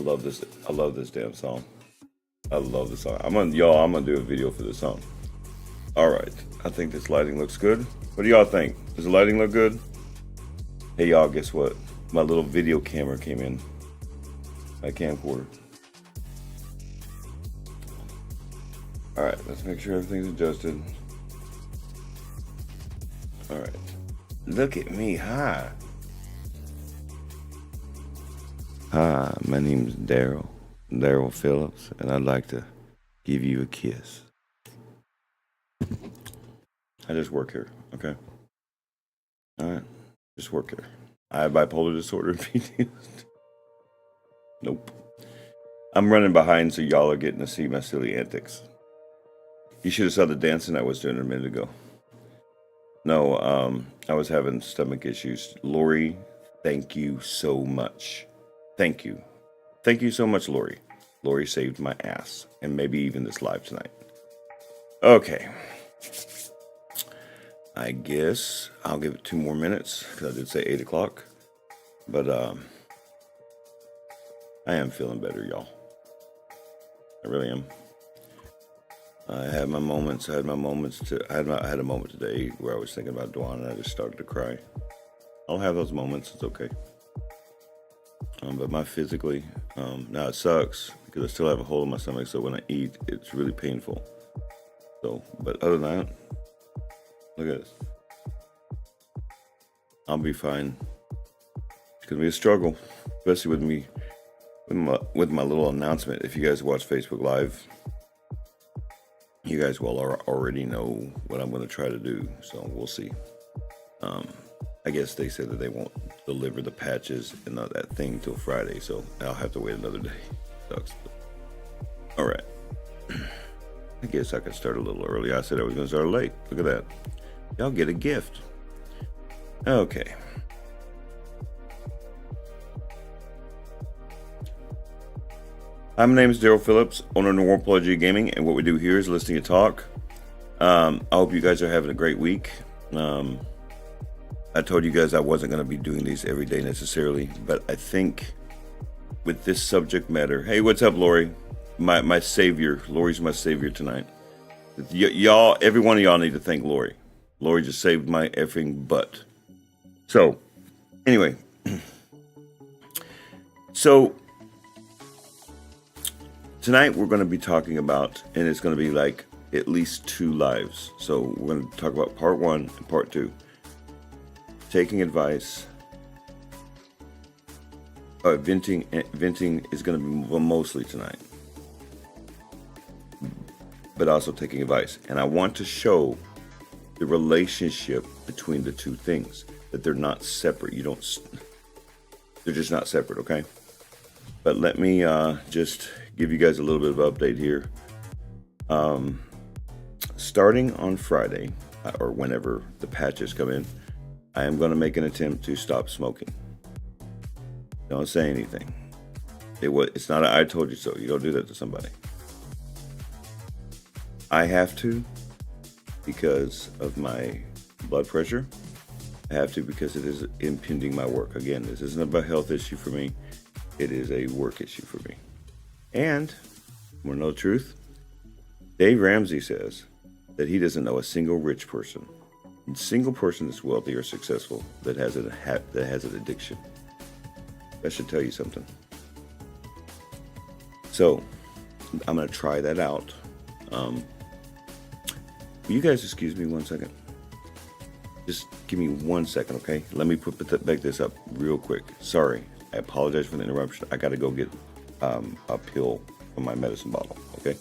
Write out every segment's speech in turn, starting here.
love this. I love this damn song. I love the song. I'm gonna do a video for this song. All right. I think this lighting looks good. What do y'all think? Does the lighting look good? Hey y'all, guess what? My little video camera came in. My camcorder. All right. Let's make sure everything's adjusted. All right. Look at me. Hi. Hi, my name's Daryl Phillips, and I'd like to give you a kiss. I just work here, okay? All right, just work here. I have bipolar disorder and PTSD. Nope. I'm running behind, so y'all are getting to see my silly antics. You should have saw the dancing I was doing a minute ago. No, I was having stomach issues. Lori, thank you so much. Thank you. Thank you so much, Lori. Lori saved my ass, and maybe even this live tonight. Okay. I guess I'll give it 2 more minutes, because I did say 8 o'clock. But I am feeling better, y'all. I really am. I had my moments. I had a moment today where I was thinking about Dwan, and I just started to cry. I'll have those moments. It's okay. But my physically, now it sucks because I still have a hole in my stomach. So when I eat, it's really painful. So, but other than that, look at this. I'll be fine. It's gonna be a struggle, especially with me, with my little announcement. If you guys watch Facebook Live, you guys will already know what I'm going to try to do. So we'll see. I guess they said that they won't deliver the patches and that thing till Friday, so I'll have to wait another day. Sucks. All right. I guess I could start a little early. I said I was going to start late. Look at that. Y'all get a gift. Okay. Hi, my name is Daryl Phillips, owner of Warpology Gaming, and what we do here is listening to talk. I hope you guys are having a great week. I told you guys I wasn't going to be doing these every day necessarily, but I think with this subject matter, hey, what's up, Lori? My savior. Lori's my savior tonight. Y'all, every one of y'all need to thank Lori. Lori just saved my effing butt. So, anyway. So, tonight we're going to be talking about, and it's going to be like at least 2 lives. So, we're going to talk about part 1 and part 2. Taking advice. Venting is going to be mostly tonight. But also taking advice. And I want to show the relationship between the 2 things. That they're not separate. They're just not separate, okay? But let me just give you guys a little bit of update here. Starting on Friday, or whenever the patches come in, I am going to make an attempt to stop smoking. Don't say anything. It's not I told you so. You don't do that to somebody. I have to because of my blood pressure. I have to because it is impeding my work. Again, this isn't about a health issue for me. It is a work issue for me. And, want to know the truth? Dave Ramsey says that he doesn't know a single rich person, a single person that's wealthy or successful that has an addiction. That should tell you something. So, I'm going to try that out. Will you guys excuse me 1 second? Just give me 1 second, okay? Let me back this up real quick. Sorry. I apologize for the interruption. I got to go get a pill from my medicine bottle, okay?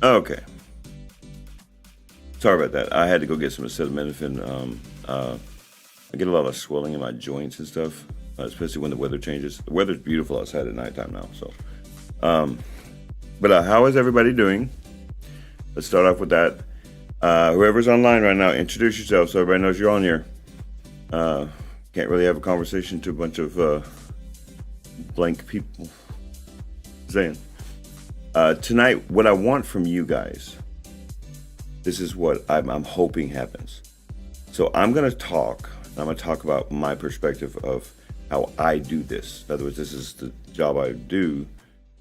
Okay. Sorry about that. I had to go get some acetaminophen. I get a lot of swelling in my joints and stuff, especially when the weather changes. The weather's beautiful outside at nighttime now. So, but how is everybody doing? Let's start off with that. Whoever's online right now, introduce yourself so everybody knows you're on here. Can't really have a conversation to a bunch of blank people. Saying tonight, what I want from you guys, this is what I'm hoping happens. So I'm going to talk. I'm going to talk about my perspective of how I do this. In other words, this is the job I do.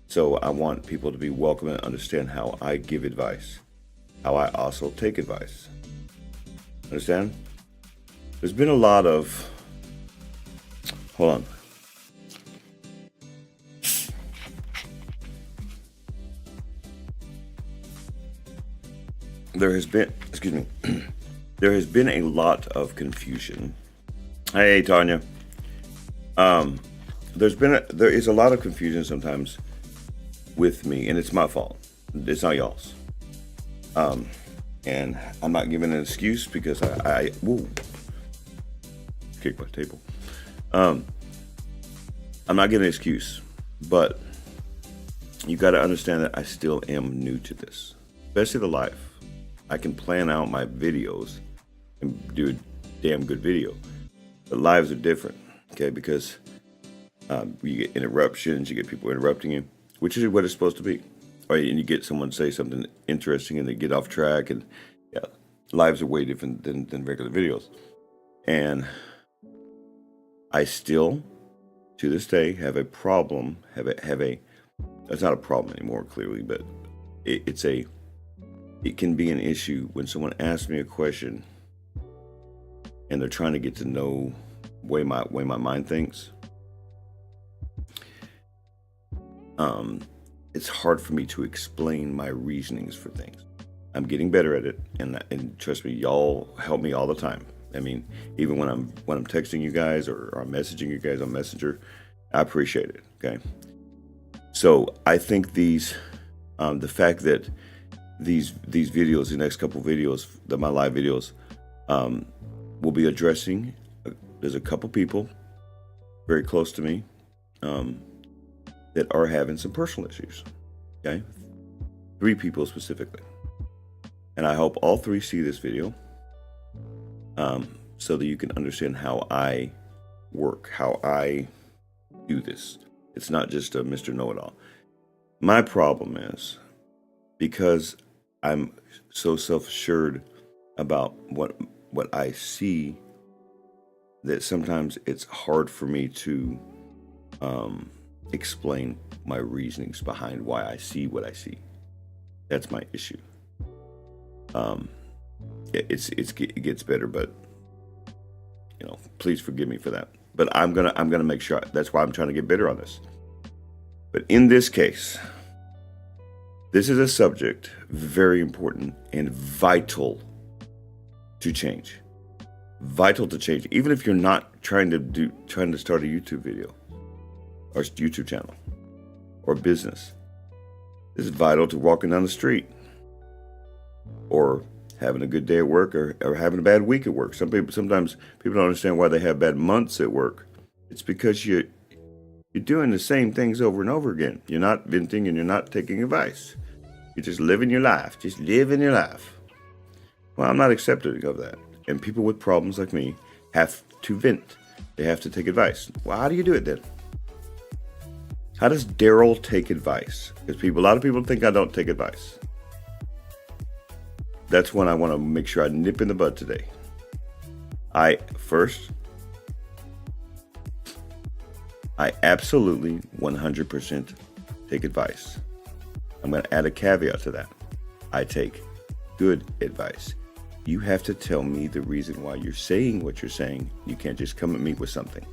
So I want people to be welcome and understand how I give advice, how I also take advice. Understand? There's been a lot of, hold on. There has been, there has been a lot of confusion. Hey, Tanya. There is a lot of confusion sometimes with me, and it's my fault. It's not y'all's. And I'm not giving an excuse because I kicked my table. I'm not giving an excuse, but you got to understand that I still am new to this, especially the live. I can plan out my videos and do a damn good video. But lives are different, okay? Because you get interruptions, you get people interrupting you, which is what it's supposed to be. Or and you get someone say something interesting and they get off track, and yeah, lives are way different than regular videos. And I still, to this day, have a problem. It's not a problem anymore, clearly, but it can be an issue when someone asks me a question and they're trying to get to know way my mind thinks. It's hard for me to explain my reasonings for things. I'm getting better at it, and trust me, y'all help me all the time. I mean, even when I'm texting you guys or I'm messaging you guys on Messenger, I appreciate it. Okay, so I think the fact that these videos, the next couple videos, my live videos, will be addressing. There's a couple people very close to me that are having some personal issues. Okay, 3 people specifically, and I hope all 3 see this video, so that you can understand how I work, how I do this. It's not just a Mr. Know-It-All. My problem is because I'm so self-assured about what I see that sometimes it's hard for me to explain my reasonings behind why I see what I see. That's my issue. It gets better, but please forgive me for that. But I'm gonna make sure. That's why I'm trying to get better on this. But in this case, this is a subject very important and vital to change. Vital to change, even if you're not trying to start a YouTube video or YouTube channel or business. This is vital to walking down the street or having a good day at work or having a bad week at work. Sometimes people don't understand why they have bad months at work. It's because you're doing the same things over and over again. You're not venting and you're not taking advice. You're just living your life. Just living your life. Well, I'm not accepting of that. And people with problems like me have to vent. They have to take advice. Well, how do you do it then? How does Daryl take advice? Because a lot of people think I don't take advice. That's when I want to make sure I nip in the bud today. I absolutely 100% take advice. I'm going to add a caveat to that. I take good advice. You have to tell me the reason why you're saying what you're saying. You can't just come at me with something.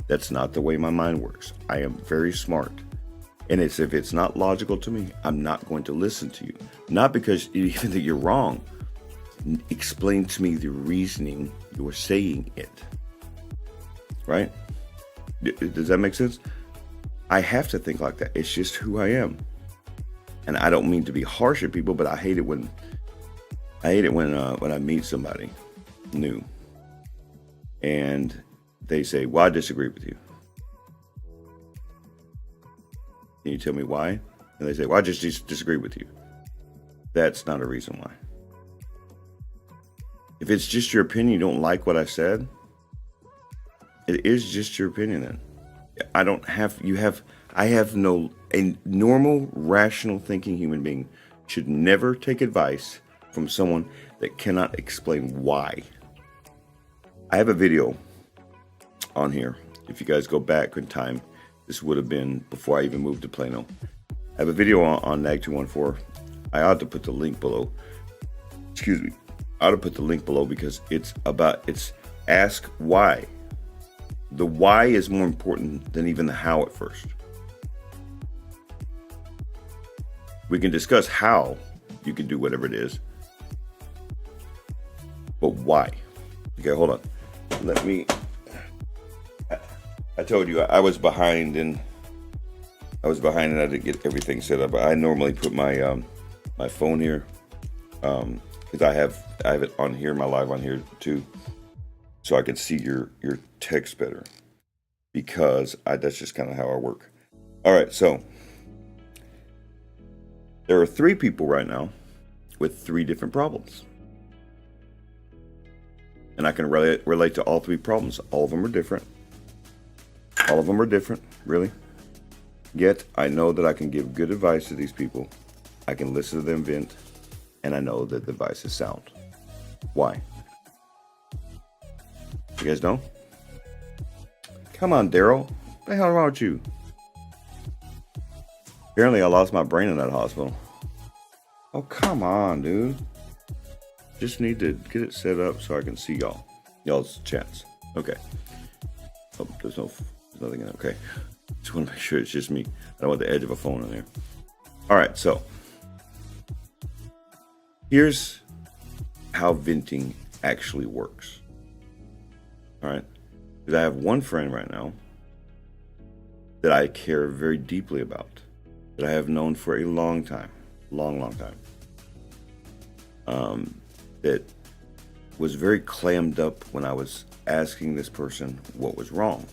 That's not the way my mind works. I am very smart. And if it's not logical to me, I'm not going to listen to you. Not because you even think you're wrong. Explain to me the reasoning you're saying it. Right? Does that make sense? I have to think like that. It's just who I am. And I don't mean to be harsh at people, but I hate it when I meet somebody new and they say, well, I disagree with you. Can you tell me why? And they say, well, I just disagree with you. That's not a reason why. If it's just your opinion, you don't like what I said, it is just your opinion then. A normal, rational thinking human being should never take advice from someone that cannot explain why. I have a video on here. If you guys go back in time, this would have been before I even moved to Plano. I have a video on N.A.G.214. I ought to put the link below. Excuse me. I ought to put the link below because it's ask why. The why is more important than even the how at first. We can discuss how you can do whatever it is, but why? Okay, hold on. I told you I was behind and I had to get everything set up. I normally put my my phone here because I have it on here, my live on here too, so I can see your text better because that's just kind of how I work. All right, so there are 3 people right now with 3 different problems. And I can relate to all 3 problems. All of them are different. All of them are different, really. Yet, I know that I can give good advice to these people. I can listen to them vent. And I know that the advice is sound. Why? You guys know? Come on, Daryl. What the hell is wrong with you? Apparently, I lost my brain in that hospital. Oh, come on, dude. Just need to get it set up so I can see y'all's chats. Okay. Oh, there's nothing in it. Okay. Just want to make sure it's just me. I don't want the edge of a phone in there. All right, so here's how venting actually works. All right. Because I have one friend right now that I care very deeply about, that I have known for a long time, long time. That was very clammed up when I was asking this person what was wrong.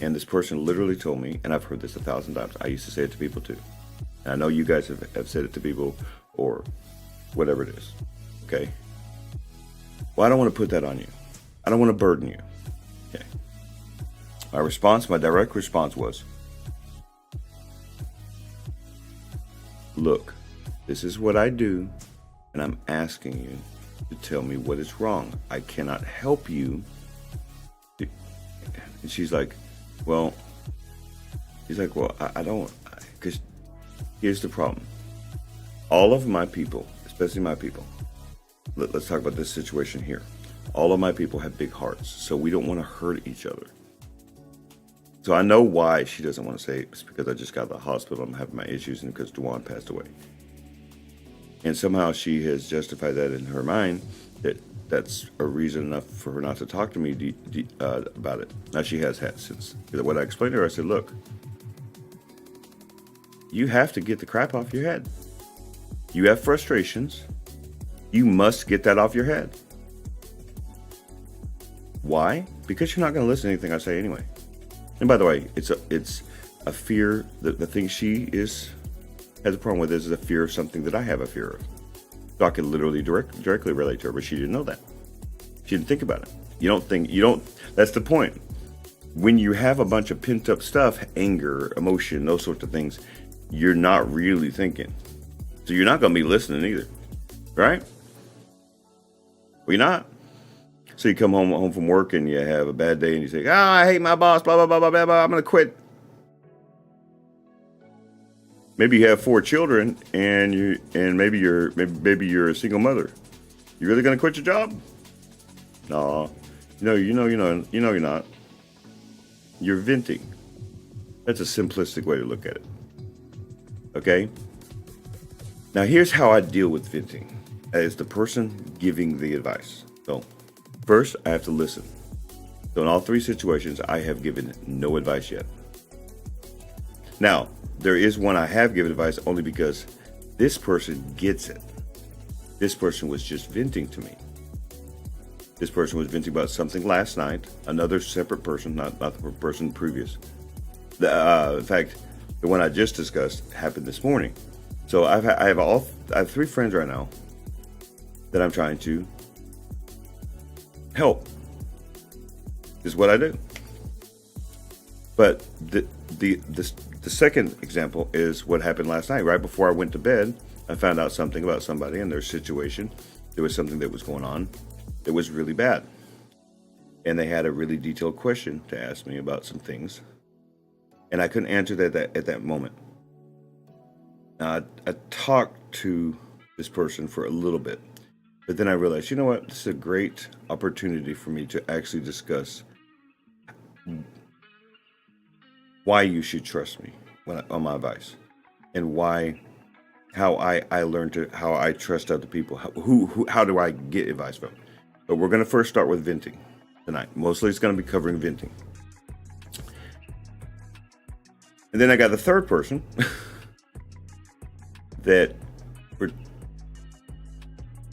And this person literally told me, and I've heard this 1,000 times, I used to say it to people too. And I know you guys have said it to people or whatever it is. Okay? Well, I don't want to put that on you. I don't want to burden you. Okay. My direct response was, look, this is what I do, and I'm asking you to tell me what is wrong. I cannot help you. And she's like, well, I don't, because here's the problem. All of my people, especially my people, let's talk about this situation here. All of my people have big hearts, so we don't want to hurt each other. So I know why she doesn't want to say it's because I just got to the hospital, I'm having my issues, and because Duane passed away. And somehow she has justified that in her mind that that's a reason enough for her not to talk to me about it. Now she has had since. What I explained to her, I said, look, you have to get the crap off your head. You have frustrations. You must get that off your head. Why? Because you're not going to listen to anything I say anyway. And by the way, it's a fear. The thing she has a problem with is a fear of something that I have a fear of. So I could literally directly relate to her, but she didn't know that. She didn't think about it. That's the point. When you have a bunch of pent up stuff, anger, emotion, those sorts of things, you're not really thinking. So you're not going to be listening either. Right? Well, you're not. So you come home from work and you have a bad day and you say, I hate my boss, blah, blah, blah, blah, blah, blah, I'm going to quit. Maybe you have 4 children and maybe you're a single mother. You really going to quit your job? No. You're not. You're venting. That's a simplistic way to look at it. Okay? Now here's how I deal with venting as the person giving the advice. So first, I have to listen. So in all 3 situations, I have given no advice yet. Now, there is one I have given advice only because this person gets it. This person was just venting to me. This person was venting about something last night. Another separate person, not the person previous. In fact, the one I just discussed happened this morning. So I have 3 friends right now that I'm trying to help. Is what I do. But the second example is what happened last night. Right before I went to bed, I found out something about somebody and their situation. There was something that was going on that was really bad. And they had a really detailed question to ask me about some things. And I couldn't answer that at that moment. Now, I talked to this person for a little bit. But then I realized, you know what? This is a great opportunity for me to actually discuss why you should trust me on my advice, and how I trust other people. How do I get advice from? But we're going to first start with venting tonight. Mostly it's going to be covering venting. And then I got the third person that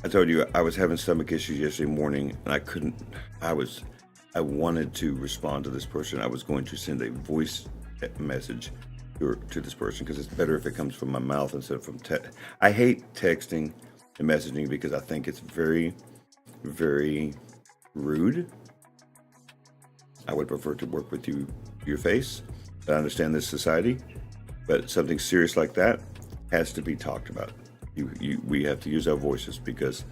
I told you I was having stomach issues yesterday morning, and I wanted to respond to this person. I was going to send a voice message to this person because it's better if it comes from my mouth instead of from text. I hate texting and messaging because I think it's very, very rude. I would prefer to work with you your face. I understand this society, but something serious like that has to be talked about. We have to use our voices because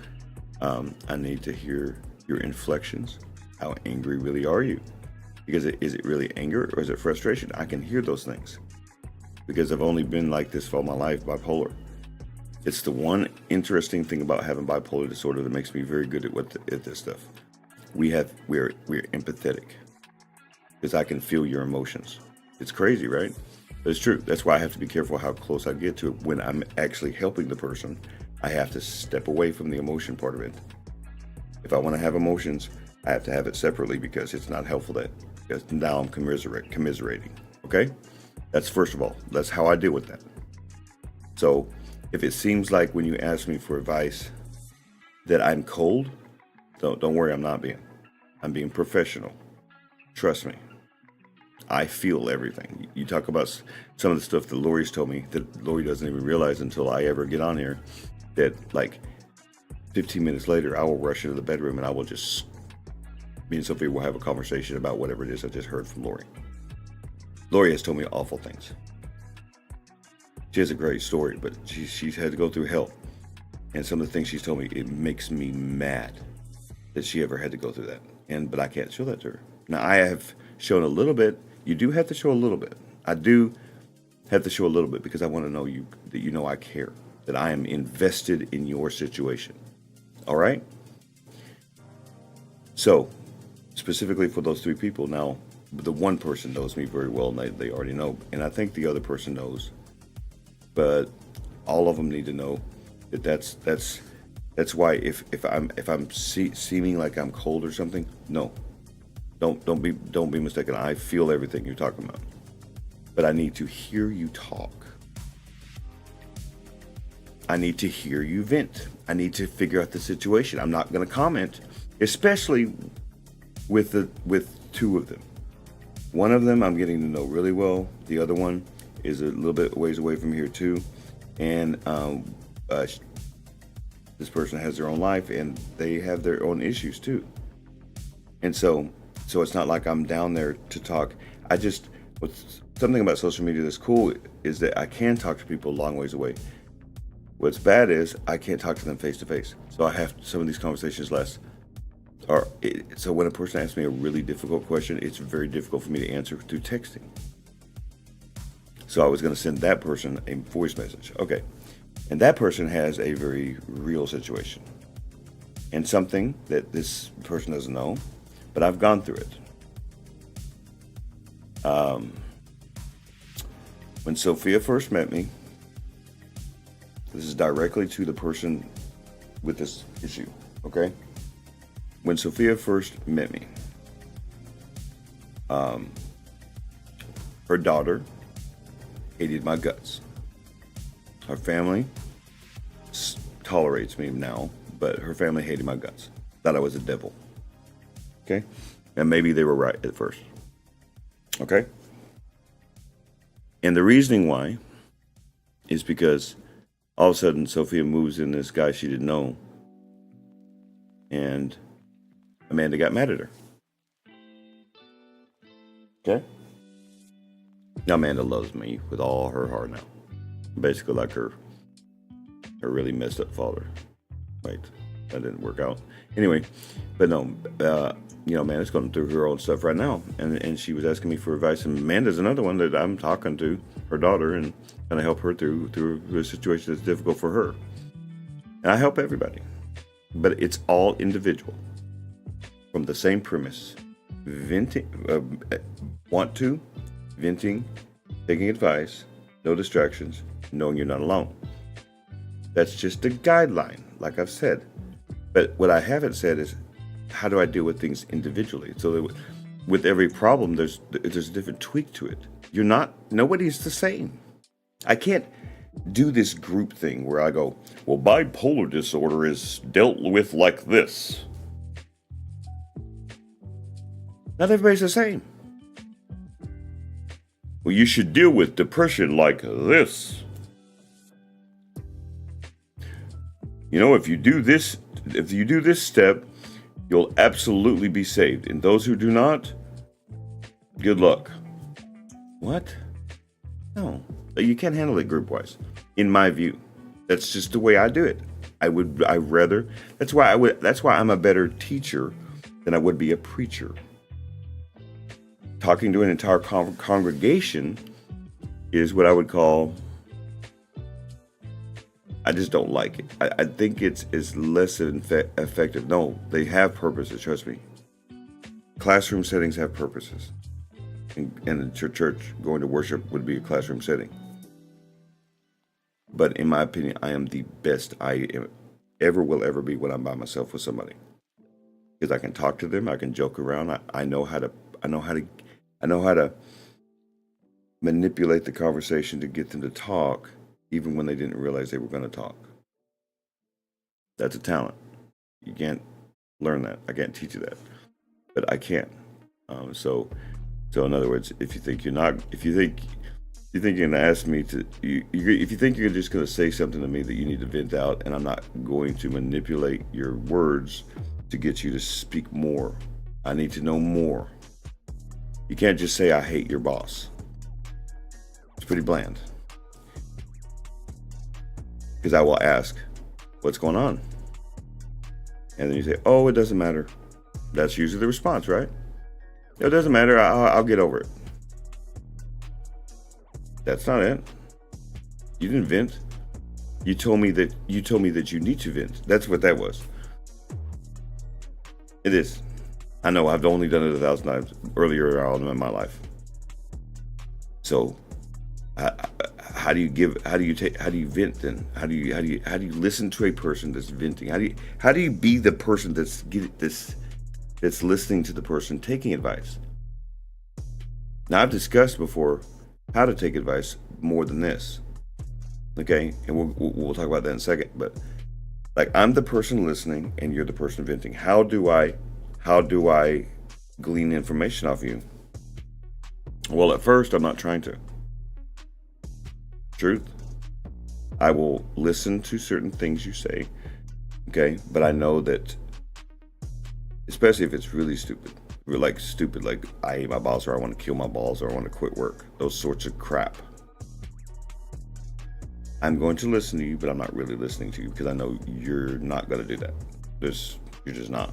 I need to hear your inflections. How angry really are you? Because is it really anger or is it frustration? I can hear those things because I've only been like this for all my life, bipolar. It's the one interesting thing about having bipolar disorder that makes me very good at this stuff. We're empathetic because I can feel your emotions. It's crazy, right? But it's true. That's why I have to be careful how close I get to it. When I'm actually helping the person, I have to step away from the emotion part of it. If I want to have emotions, I have to have it separately because it's not helpful because now I'm commiserating. Okay? That's first of all. That's how I deal with that. So if it seems like when you ask me for advice that I'm cold, don't worry, I'm not being. I'm being professional. Trust me. I feel everything. You talk about some of the stuff that Lori's told me that Lori doesn't even realize until I ever get on here, that like 15 minutes later, I will rush into the bedroom and I will just, me and Sophia will have a conversation about whatever it is I just heard from Lori. Lori has told me awful things. She has a great story, but she's had to go through hell. And some of the things she's told me, it makes me mad that she ever had to go through that. But I can't show that to her. Now, I have shown a little bit. You do have to show a little bit. I do have to show a little bit because I want to know that you know I care, that I am invested in your situation. All right? So, specifically for those 3 people, now, the one person knows me very well, and they already know, and I think the other person knows, but all of them need to know that that's why if I'm seeming like I'm cold or something, no. Don't be mistaken. I feel everything you're talking about. But I need to hear you talk. I need to hear you vent. I need to figure out the situation. I'm not going to comment, especially with 2 of them. One of them I'm getting to know really well. The other one is a little bit ways away from here too. And this person has their own life and they have their own issues too. And so it's not like I'm down there to talk. Something about social media that's cool is that I can talk to people a long ways away. What's bad is I can't talk to them face to face. So I have some of these conversations so when a person asks me a really difficult question, it's very difficult for me to answer through texting. So I was going to send that person a voice message. Okay. And that person has a very real situation and something that this person doesn't know. But I've gone through it. When Sophia first met me, this is directly to the person with this issue, okay? When Sophia first met me, her daughter hated my guts. Her family tolerates me now, but her family hated my guts. Thought I was a devil. Okay? And maybe they were right at first. Okay? And the reasoning why is because all of a sudden Sophia moves in this guy she didn't know, and Amanda got mad at her. Okay? Now Amanda loves me with all her heart now. Basically like her really messed up father. Right? That didn't work out. Anyway, but no, Amanda's going through her own stuff right now. And she was asking me for advice. And Amanda's another one that I'm talking to, her daughter, and trying to help her through a situation that's difficult for her. And I help everybody. But it's all individual. From the same premise. Venting, venting, taking advice, no distractions, knowing you're not alone. That's just a guideline, like I've said. But what I haven't said is, how do I deal with things individually? So that with every problem, there's a different tweak to it. Nobody's the same. I can't do this group thing where I go, well, bipolar disorder is dealt with like this. Not everybody's the same. Well, you should deal with depression like this. If you do this step, you'll absolutely be saved. And those who do not, good luck. What? No, you can't handle it group-wise, in my view. That's just the way I do it. That's why I'm a better teacher than I would be a preacher. Talking to an entire congregation is what I would call, I just don't like it. I think it's less effective. No, they have purposes, trust me. Classroom settings have purposes. And church, going to worship would be a classroom setting. But in my opinion, I am the best I will ever be when I'm by myself with somebody. Because I can talk to them, I can joke around, I know how to manipulate the conversation to get them to talk, even when they didn't realize they were going to talk. That's a talent. You can't learn that. I can't teach you that, but I can. So in other words, if you think you're going to ask me to, if you think you're just going to say something to me that you need to vent out, and I'm not going to manipulate your words to get you to speak more, I need to know more. You can't just say, I hate your boss. It's pretty bland. Because I will ask, what's going on? And then you say, oh, it doesn't matter. That's usually the response, right? It doesn't matter. I'll get over it. That's not it. You didn't vent. You told me that you need to vent. That's what that was. It is. I know I've only done it 1,000 times earlier on in my life. So, how do you vent then? How do you listen to a person that's venting? How do you be the person that's listening to the person taking advice? Now, I've discussed before how to take advice more than this. Okay, and we'll talk about that in a second. But like, I'm the person listening, and you're the person venting. How do I glean information off you? Well, at first, I'm not trying to. Truth. I will listen to certain things you say, okay? But I know that, especially if it's really stupid, like I hate my boss, or I want to kill my boss, or I want to quit work, those sorts of crap. I'm going to listen to you, but I'm not really listening to you because I know you're not going to do that. You're just not.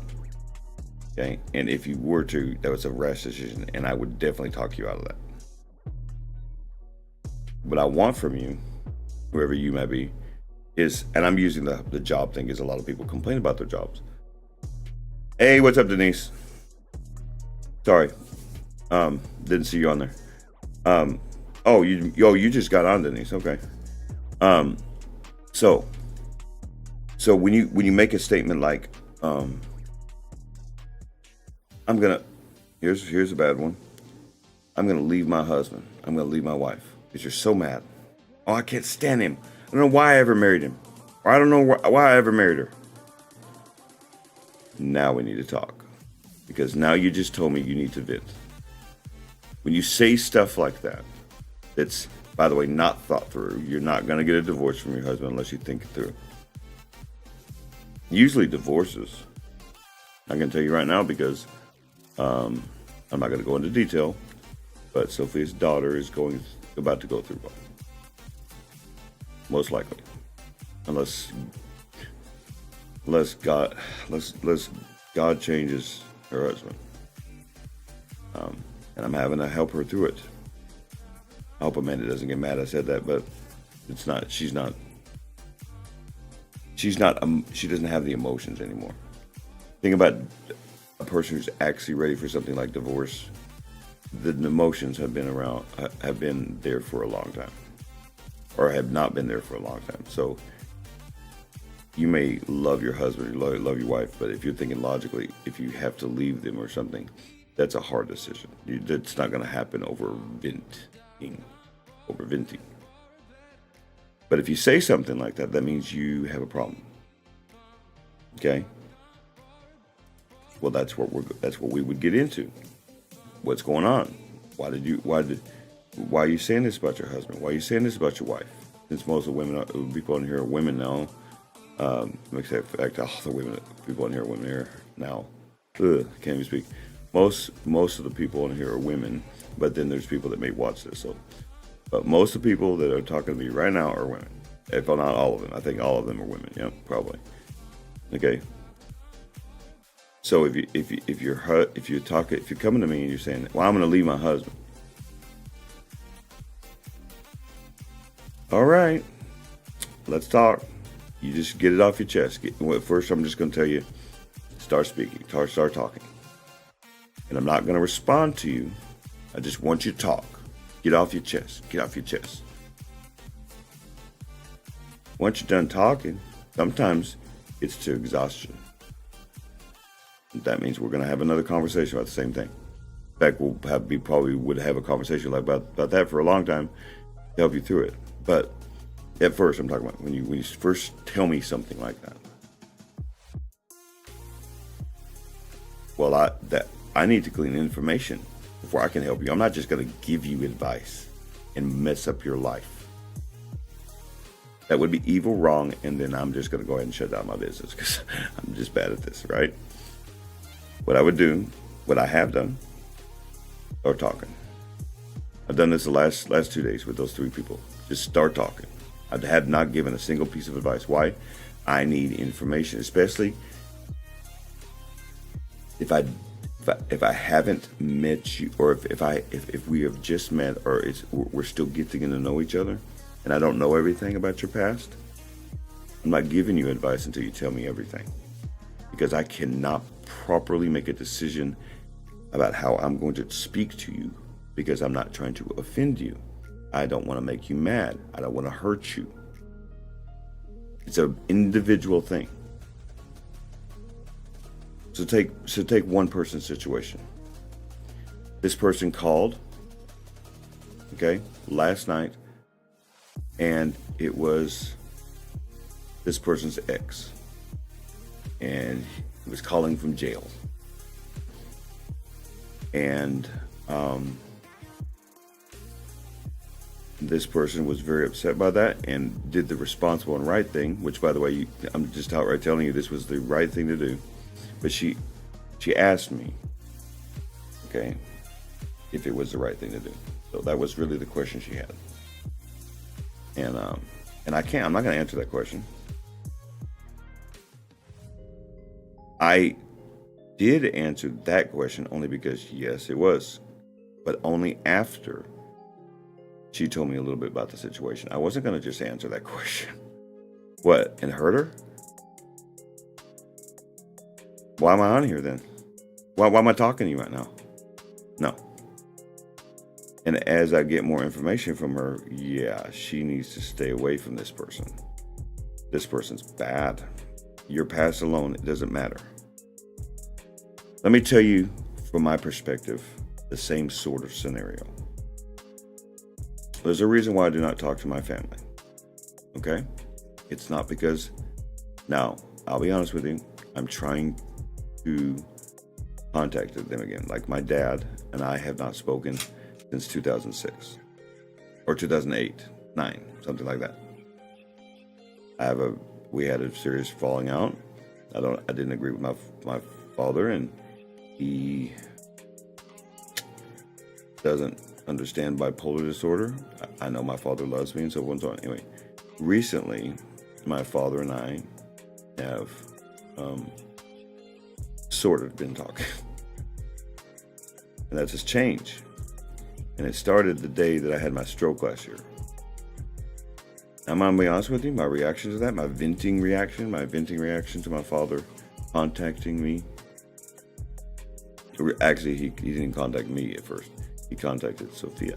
Okay? And if you were to, that was a rash decision, and I would definitely talk you out of that. What I want from you, whoever you may be, is, and I'm using the job thing because a lot of people complain about their jobs. Hey, what's up, Denise? Sorry, didn't see you on there. You just got on, Denise. Okay. So when you make a statement like, here's a bad one. I'm gonna leave my husband. I'm gonna leave my wife. because you're so mad. Oh, I can't stand him. I don't know why I ever married him. Or I don't know why I ever married her. Now we need to talk. Because now you just told me you need to vent. When you say stuff like that, it's, by the way, not thought through. You're not going to get a divorce from your husband unless you think it through. Usually divorces, I can tell you right now because I'm not going to go into detail, but Sophia's daughter is about to go through one. Most likely. Unless God changes her husband. And I'm having to help her through it. I hope Amanda doesn't get mad I said that, but she doesn't have the emotions anymore. Think about a person who's actually ready for something like divorce. The emotions have been there for a long time, or have not been there for a long time. So you may love your husband, love your wife, but if you're thinking logically, if you have to leave them or something, that's a hard decision. That's not going to happen over venting. But if you say something like that, that means you have a problem. Okay? Well, that's what we would get into. What's going on? Why are you saying this about your husband? Why are you saying this about your wife? Since most of the people in here are women now, except in fact, all the people in here are women here now. Can't even speak. Most of the people in here are women, but then there's people that may watch this. So, but most of the people that are talking to me right now are women. If not all of them, I think all of them are women. Yeah, probably. Okay. So if you're coming to me and you're saying, "Well, I'm going to leave my husband," all right, let's talk. You just get it off your chest. First, I'm just going to tell you, start speaking, start talking. And I'm not going to respond to you. I just want you to talk. Get off your chest. Get off your chest. Once you're done talking, sometimes it's to exhaustion. That means we're going to have another conversation about the same thing. In fact, we probably would have a conversation about that for a long time to help you through it. But at first, I'm talking about when you first tell me something like that. Well, I need to glean information before I can help you. I'm not just going to give you advice and mess up your life. That would be evil, wrong, and then I'm just going to go ahead and shut down my business because I'm just bad at this, right? What I would do, what I have done, start talking. I've done this the last 2 days with those 3 people. Just start talking. I have not given a single piece of advice. Why? I need information, especially if I haven't met you, or if we have just met, or we're still getting to know each other, and I don't know everything about your past. I'm not giving you advice until you tell me everything, because I cannot properly make a decision about how I'm going to speak to you, because I'm not trying to offend you. I don't want to make you mad. I don't want to hurt you. It's an individual thing. So take one person's situation. This person called, okay, last night, and it was this person's ex, and he was calling from jail, and this person was very upset by that and did the responsible and right thing, which, by the way, I'm just outright telling you this was the right thing to do. But she asked me, okay, if it was the right thing to do. So that was really the question she had. And I'm not going to answer that question. I did answer that question only because, yes, it was, but only after she told me a little bit about the situation. I wasn't going to just answer that question. What, and hurt her? Why am I on here then? Why am I talking to you right now? No. And as I get more information from her, yeah, she needs to stay away from this person. This person's bad. Your past alone, it doesn't matter. Let me tell you, from my perspective, the same sort of scenario. There's a reason why I do not talk to my family. Okay? It's not because, now, I'll be honest with you, I'm trying to contact them again. Like my dad and I have not spoken since 2006 or 2008, 9, something like that. We had a serious falling out. I didn't agree with my father, and he doesn't understand bipolar disorder. I know my father loves me and so on and so on. Anyway, recently, my father and I have sort of been talking. And that's just change. And it started the day that I had my stroke last year. I'm going to be honest with you, my reaction to that, my venting reaction to my father contacting me. Actually, he didn't contact me at first. He contacted Sophia.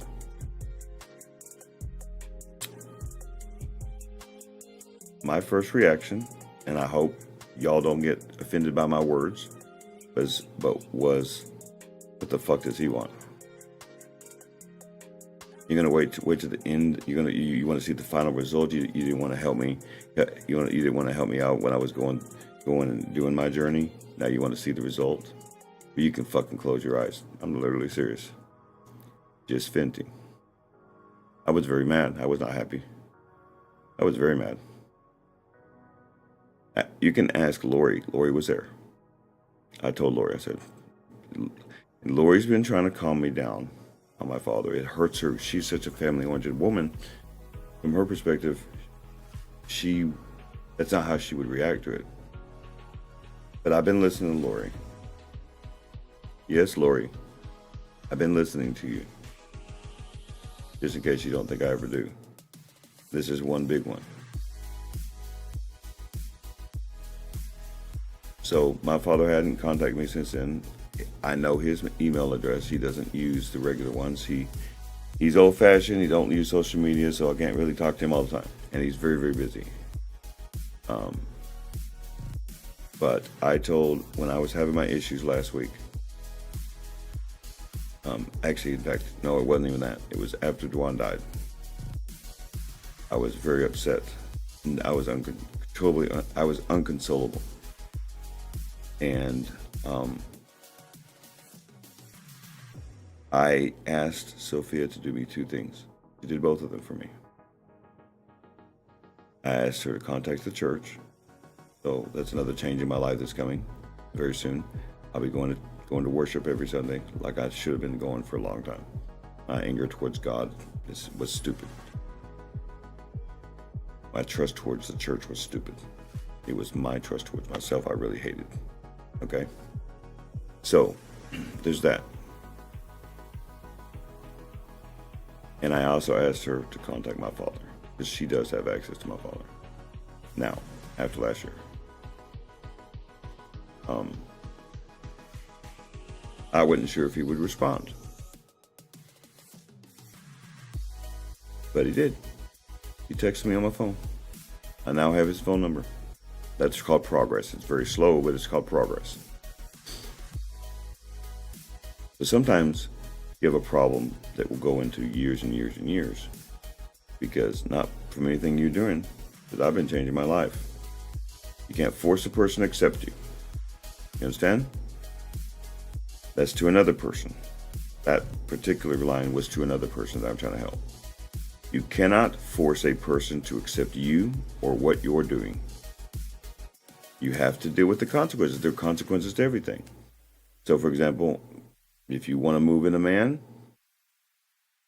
My first reaction, and I hope y'all don't get offended by my words, was, what the fuck does he want? You're gonna wait to the end. You want to see the final result. You didn't want to help me. You didn't want to help me out when I was going and doing my journey. Now you want to see the result. But you can fucking close your eyes. I'm literally serious. Just venting. I was very mad. I was not happy. I was very mad. You can ask Lori. Lori was there. I told Lori. I said, Lori's been trying to calm me down on my father. It hurts her. She's such a family-oriented woman. From her perspective, that's not how she would react to it. But I've been listening to Lori. Yes, Lori, I've been listening to you. Just in case you don't think I ever do. This is one big one. So my father hadn't contacted me since then. I know his email address. He doesn't use the regular ones. He's old-fashioned. He don't use social media, so I can't really talk to him all the time. And he's very, very busy. But when I was having my issues last week, actually, in fact, no, it wasn't even that. It was after Dwan died. I was very upset. And I was unconsolable. And I asked Sophia to do me two things. She did both of them for me. I asked her to contact the church. So that's another change in my life that's coming very soon. I'll be going to worship every Sunday like I should have been going for a long time. My anger towards God was stupid. My trust towards the church was stupid. It was my trust towards myself I really hated. Okay? So, there's that. And I also asked her to contact my father, because she does have access to my father. Now, after last year. I wasn't sure if he would respond. But he did. He texted me on my phone. I now have his phone number. That's called progress. It's very slow, but it's called progress. So sometimes you have a problem that will go into years and years and years, because not from anything you're doing, because I've been changing my life. You can't force a person to accept you. You understand? That's to another person. That particular line was to another person that I'm trying to help. You cannot force a person to accept you or what you're doing. You have to deal with the consequences. There are consequences to everything. So, for example, if you want to move in a man,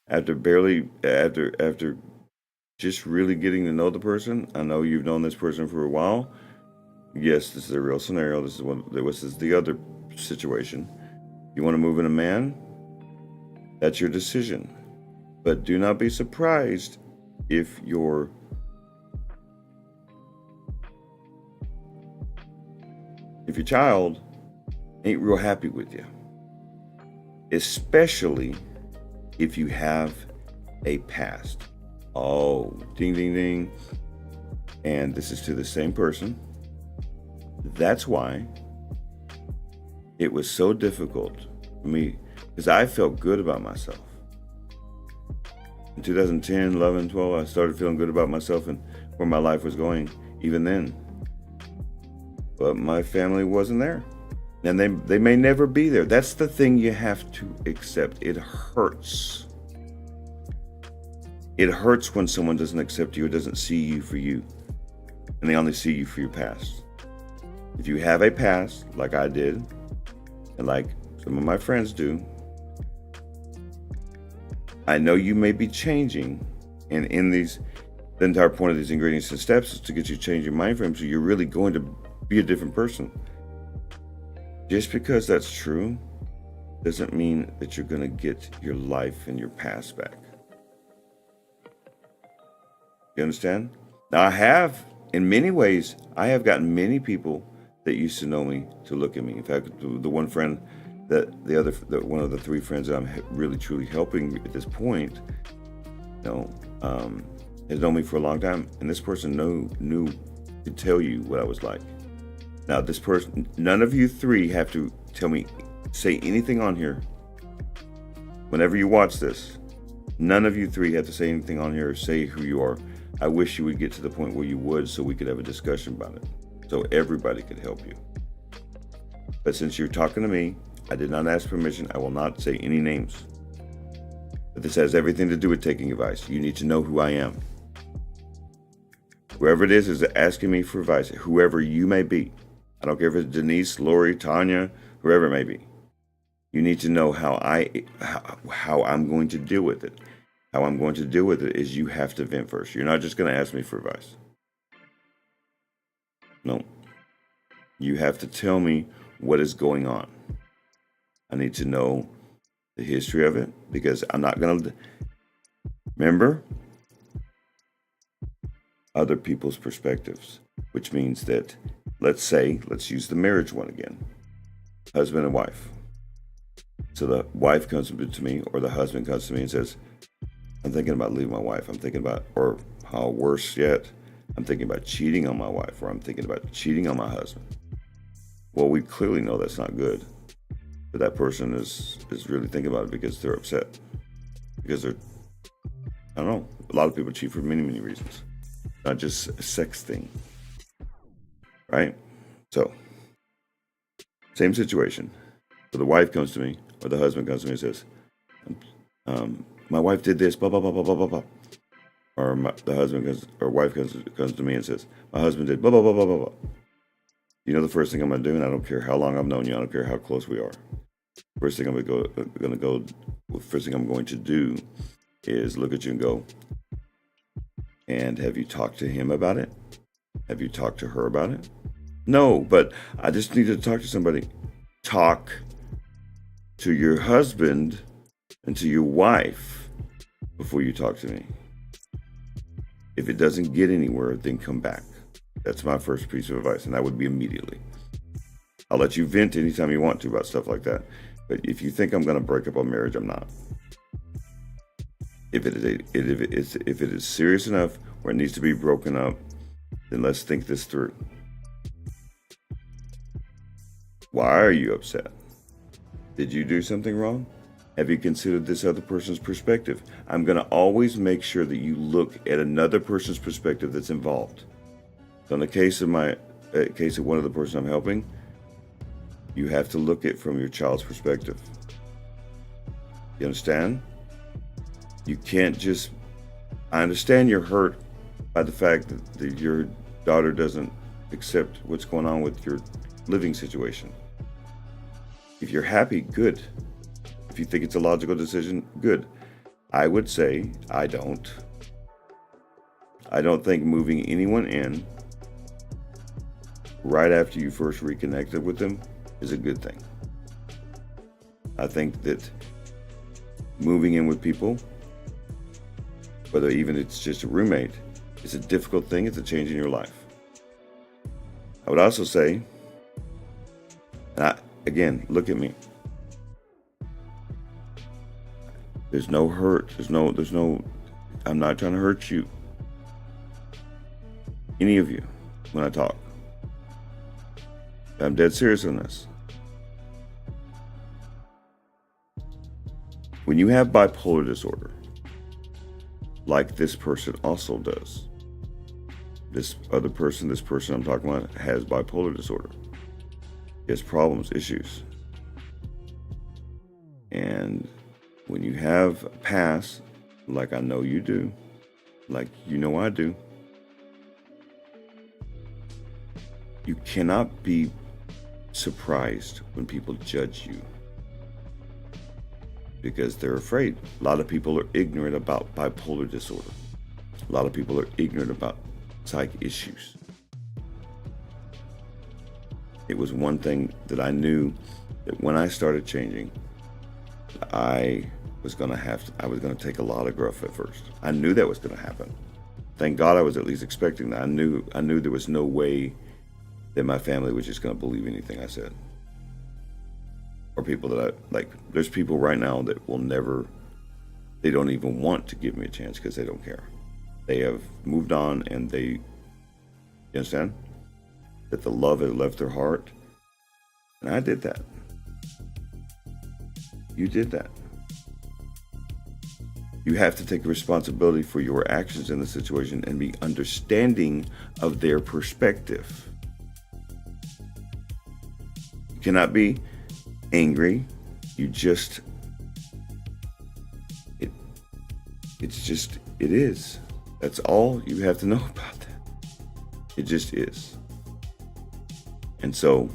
after just really getting to know the person, I know you've known this person for a while. Yes, this is a real scenario. This is the other situation. You want to move in a man? That's your decision. But do not be surprised if your child ain't real happy with you. Especially if you have a past. Oh, ding, ding, ding. And this is to the same person. That's why it was so difficult for me, because I felt good about myself. In 2010, 11, 12, I started feeling good about myself and where my life was going, even then. But my family wasn't there. And they may never be there. That's the thing you have to accept. It hurts. It hurts when someone doesn't accept you or doesn't see you for you. And they only see you for your past. If you have a past, like I did, and like some of my friends do, I know you may be changing. And in the entire point of these ingredients and steps is to get you to change your mind frame so you're really going to be a different person. Just because that's true doesn't mean that you're going to get your life and your past back. You understand? Now in many ways, I have gotten many people that used to know me to look at me. In fact, the one friend one of the three friends that I'm really truly helping at this point, has known me for a long time, and this person could tell you what I was like. Now, this person, none of you three have to say anything on here. Whenever you watch this, none of you three have to say anything on here or say who you are. I wish you would get to the point where you would so we could have a discussion about it, so everybody could help you. But since you're talking to me, I did not ask permission. I will not say any names. But this has everything to do with taking advice. You need to know who I am. Whoever it is asking me for advice, whoever you may be. I don't care if it's Denise, Lori, Tanya, whoever it may be. You need to know how I'm going to deal with it. How I'm going to deal with it is you have to vent first. You're not just going to ask me for advice. No. You have to tell me what is going on. I need to know the history of it because I'm not going to remember other people's perspectives, which means that, let's use the marriage one again, husband and wife. So the wife comes to me or the husband comes to me and says, I'm thinking about leaving my wife. I'm thinking about, or how worse yet, I'm thinking about cheating on my wife, or I'm thinking about cheating on my husband. Well, we clearly know that's not good. But that person is really thinking about it because they're upset. Because I don't know, a lot of people cheat for many, many reasons. Not just a sex thing. Right? So, same situation. So the wife comes to me, or the husband comes to me and says, my wife did this, blah, blah, blah, blah, blah, blah, blah. Or wife comes to me and says, my husband did blah, blah, blah, blah, blah, blah. You know the first thing I'm going to do, and I don't care how long I've known you, I don't care how close we are. First thing I'm going to do is look at you and go, and have you talked to him about it? Have you talked to her about it? No, but I just need to talk to somebody. Talk to your husband and to your wife before you talk to me. If it doesn't get anywhere, then come back. That's my first piece of advice, and that would be immediately. I'll let you vent anytime you want to about stuff like that. But if you think I'm going to break up a marriage, I'm not. If it is serious enough where it needs to be broken up, then let's think this through. Why are you upset? Did you do something wrong? Have you considered this other person's perspective? I'm going to always make sure that you look at another person's perspective that's involved. So in the case of one of the person I'm helping, you have to look at it from your child's perspective. You understand? You can't just... I understand you're hurt by the fact that your daughter doesn't accept what's going on with your living situation. If you're happy, good. If you think it's a logical decision, good. I would say I don't think moving anyone in right after you first reconnected with them is a good thing. I think that moving in with people, whether even it's just a roommate, is a difficult thing. It's a change in your life. I would also say, again, look at me. There's no hurt. There's no, I'm not trying to hurt you. Any of you, when I talk. I'm dead serious on this. When you have bipolar disorder, like this person also does. This person I'm talking about has bipolar disorder. He has problems, issues. And when you have a past, like I know you do, like you know I do, you cannot be surprised when people judge you because they're afraid. A lot of people are ignorant about bipolar disorder. A lot of people are ignorant about psych issues. It was one thing that I knew that when I started changing, I was going to take a lot of gruff at first. I knew that was going to happen. Thank God I was at least expecting that. I knew there was no way that my family was just going to believe anything I said. Or people that there's people right now that will never, they don't even want to give me a chance because they don't care. They have moved on and you understand? That the love has left their heart. And I did that. You did that. You have to take responsibility for your actions in the situation and be understanding of their perspective. You cannot be angry. It is. That's all you have to know about that. It just is. And so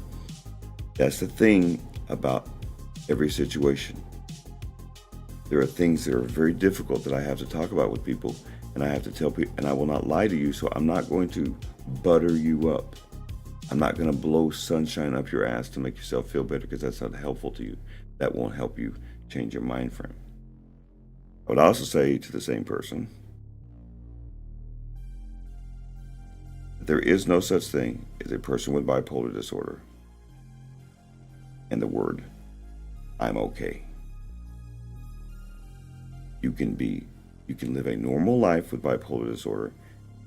that's the thing about every situation. There are things that are very difficult that I have to talk about with people, and I have to tell people, and I will not lie to you, so I'm not going to butter you up. I'm not going to blow sunshine up your ass to make yourself feel better because that's not helpful to you. That won't help you change your mind frame. I would also say to the same person, there is no such thing as a person with bipolar disorder and the word, I'm okay. You can live a normal life with bipolar disorder.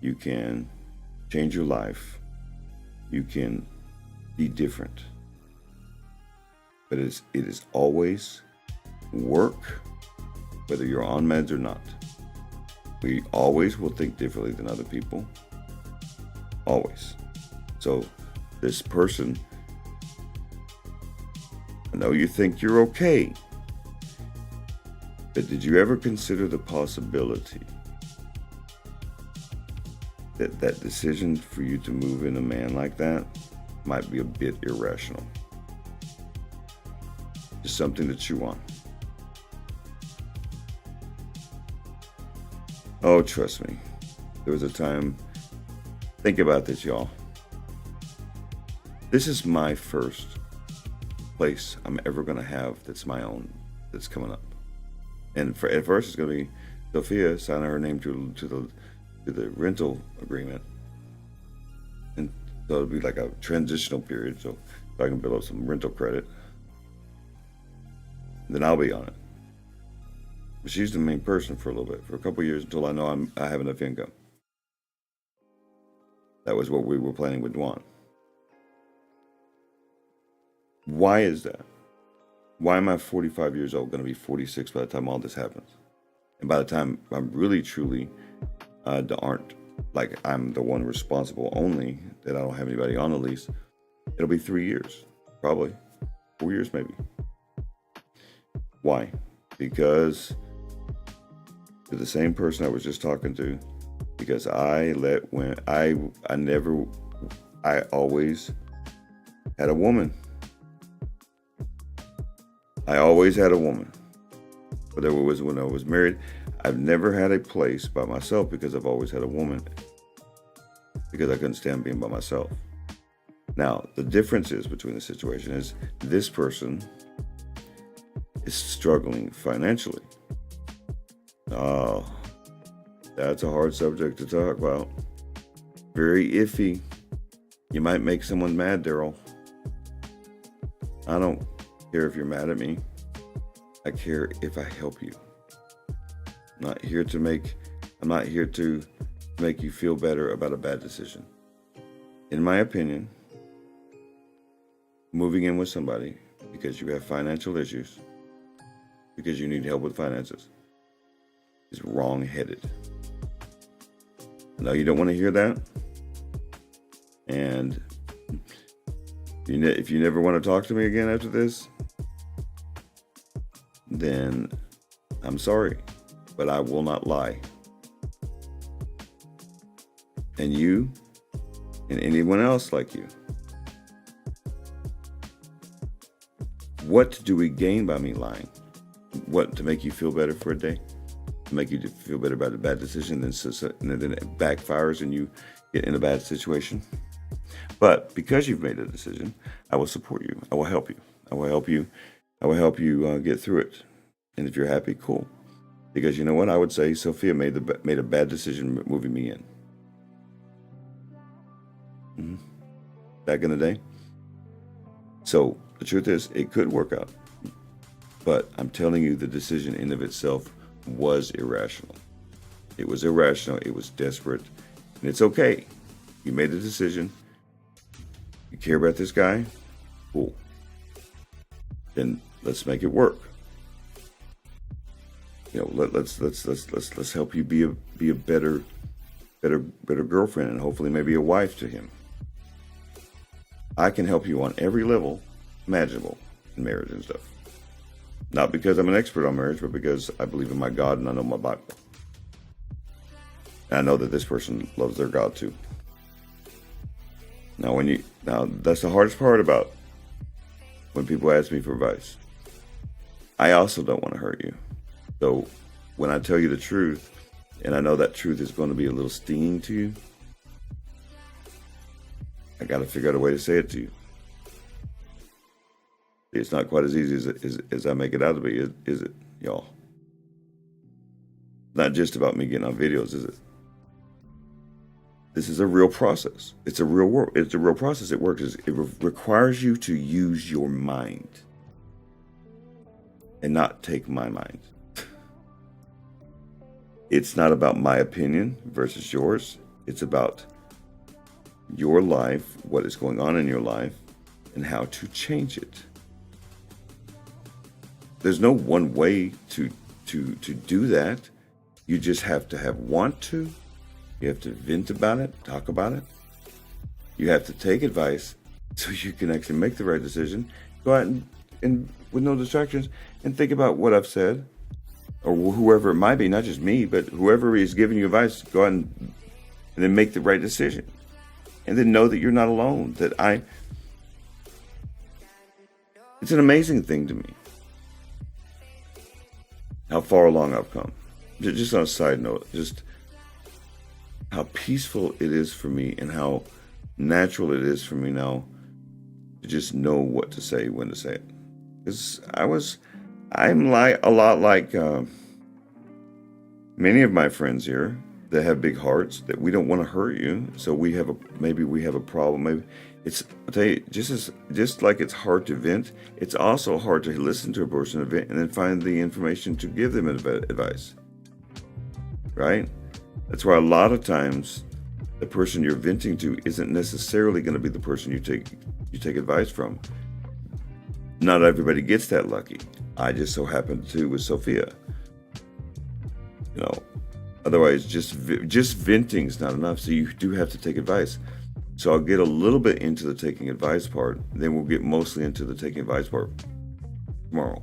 You can change your life. You can be different. But it is always work, whether you're on meds or not. We always will think differently than other people. Always. So this person, I know you think you're okay, but did you ever consider the possibility that decision for you to move in a man like that might be a bit irrational? Just something to chew on. Oh, trust me. There was a time, think about this, y'all. This is my first place I'm ever going to have that's my own, that's coming up. And at first it's going to be Sophia signing her name to the rental agreement. And so it'll be like a transitional period, so I can build up some rental credit. Then I'll be on it. But she's the main person for a little bit, for a couple of years until I know I have enough income. That was what we were planning with Dwan. Why is that? Why am I 45 years old, going to be 46 by the time all this happens? And by the time I'm really, truly, aren't, like I'm the one responsible only, that I don't have anybody on the lease, it'll be 3 years, probably 4 years maybe. Why? Because to the same person I was just talking to, because I always had a woman. I always had a woman. Whether it was when I was married, I've never had a place by myself because I've always had a woman. Because I couldn't stand being by myself. Now, the difference is between the situation is this person is struggling financially. Oh, that's a hard subject to talk about. Very iffy. You might make someone mad, Daryl. I don't care if you're mad at me. I care if I help you. I'm not here to make you feel better about a bad decision. In my opinion, moving in with somebody because you have financial issues, because you need help with finances, is wrong-headed. No, you don't want to hear that. And if you never want to talk to me again after this, then I'm sorry, but I will not lie. And you and anyone else like you, what do we gain by me lying? What, to make you feel better for a day? To make you feel better about a bad decision, and then it backfires and you get in a bad situation? But because you've made a decision, I will support you. I will help you. I will help you. I will help you get through it. And if you're happy, cool. Because you know what? I would say Sophia made a bad decision moving me in. Back in the day. So the truth is, it could work out. But I'm telling you, the decision in of itself was irrational. It was irrational. It was desperate. And it's okay. You made the decision. You care about this guy? Cool. Then let's make it work. You know, let's help you be a better girlfriend, and hopefully maybe a wife to him. I can help you on every level imaginable in marriage and stuff. Not because I'm an expert on marriage, but because I believe in my God and I know my Bible. And I know that this person loves their God too. Now that's the hardest part about when people ask me for advice. I also don't want to hurt you. So when I tell you the truth, and I know that truth is going to be a little stinging to you, I got to figure out a way to say it to you. It's not quite as easy as I make it out to be, is it, y'all? Not just about me getting on videos, is it? This is a real process. It's a real work. It's a real process. It works. It requires you to use your mind and not take my mind. It's not about my opinion versus yours. It's about your life, what is going on in your life, and how to change it. There's no one way to do that. You just have to want to. You have to vent about it, talk about it. You have to take advice so you can actually make the right decision. Go out and with no distractions, and think about what I've said, or whoever it might be, not just me, but whoever is giving you advice. Go out and then make the right decision. And then know that you're not alone. It's an amazing thing to me how far along I've come. Just on a side note, just how peaceful it is for me and how natural it is for me now to just know what to say, when to say it. Because I'm like a lot like many of my friends here that have big hearts, that we don't want to hurt you. So maybe we have a problem. Maybe it's, I'll tell you, just like it's hard to vent, it's also hard to listen to a person vent and then find the information to give them advice. Right? That's why a lot of times the person you're venting to isn't necessarily going to be the person you take advice from. Not everybody gets that lucky. I just so happened to with Sophia. You know, otherwise just venting is not enough. So you do have to take advice. So I'll get a little bit into the taking advice part. Then we'll get mostly into the taking advice part tomorrow.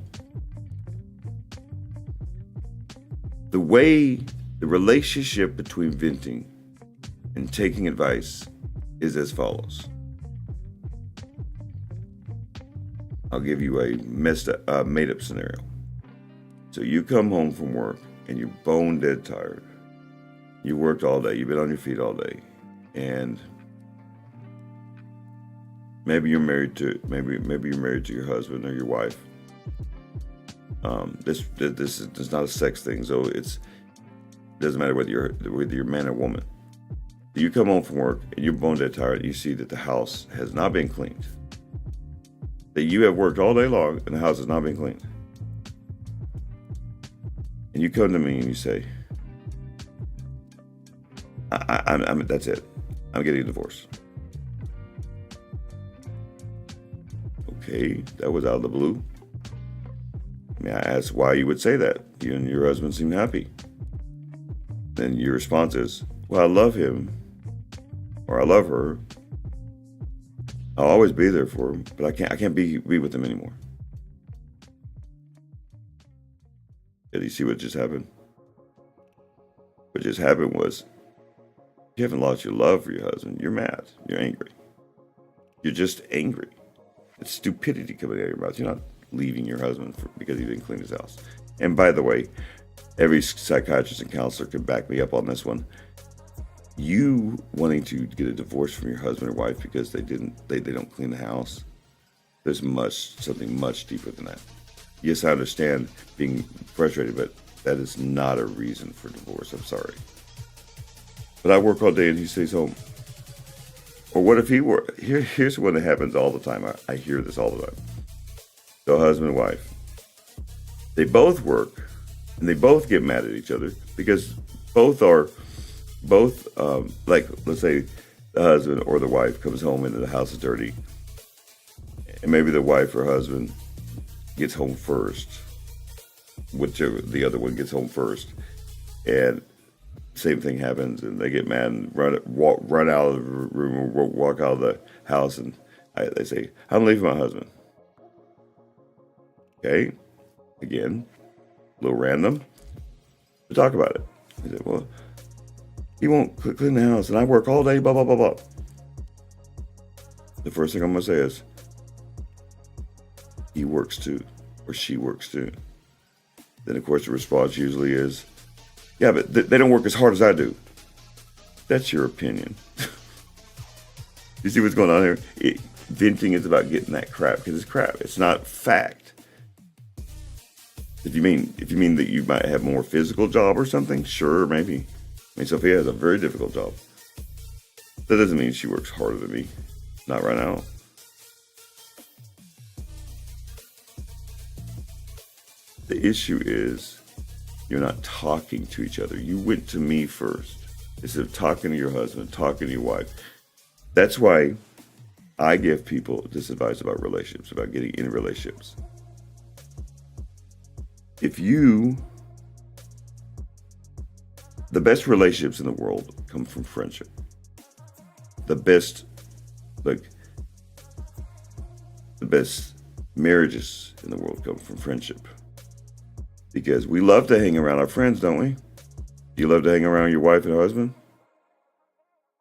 The relationship between venting and taking advice is as follows. I'll give you a made up scenario. So you come home from work and you're bone dead tired. You worked all day. You've been on your feet all day, and maybe you're married to your husband or your wife. This is not a sex thing, so it doesn't matter whether you're man or woman. You come home from work and you're bone dead tired. You see that the house has not been cleaned. That you have worked all day long and the house has not been cleaned. And you come to me and you say, that's it. I'm getting a divorce. Okay, that was out of the blue. May I ask why you would say that? You and your husband seem happy. Then your response is, well, I love him or I love her. I'll always be there for him, but I can't be with him anymore. Did you see what just happened? What just happened was you haven't lost your love for your husband. You're mad. You're angry. You're just angry. It's stupidity coming out of your mouth. You're not leaving your husband because he didn't clean his house. And by the way, every psychiatrist and counselor can back me up on this one. You wanting to get a divorce from your husband or wife because they don't clean the house, there's something much deeper than that. Yes, I understand being frustrated, but that is not a reason for divorce. I'm sorry. But I work all day and he stays home. Or what if he were? Here's what happens all the time. I hear this all the time. So husband and wife, they both work and they both get mad at each other because both like, let's say the husband or the wife comes home and the house is dirty. And maybe the wife or husband gets home first, whichever the other one gets home first. And same thing happens and they get mad and run out of the room or walk out of the house and they say, I'm leaving my husband. Okay, again, a little random. We talk about it. He said, well, he won't clean the house and I work all day, blah, blah, blah, blah. The first thing I'm going to say is, he works too, or she works too. Then, of course, the response usually is, yeah, but they don't work as hard as I do. That's your opinion. You see what's going on here? Venting is about getting that crap, because it's crap. It's not fact. If you mean that you might have more physical job or something, sure, maybe. I mean, Sophia has a very difficult job. That doesn't mean she works harder than me. Not right now. The issue is you're not talking to each other. You went to me first instead of talking to your husband, talking to your wife. That's why I give people this advice about relationships, about getting in relationships. The best relationships in the world come from friendship. The best marriages in the world come from friendship. Because we love to hang around our friends, don't we? Do you love to hang around your wife and husband?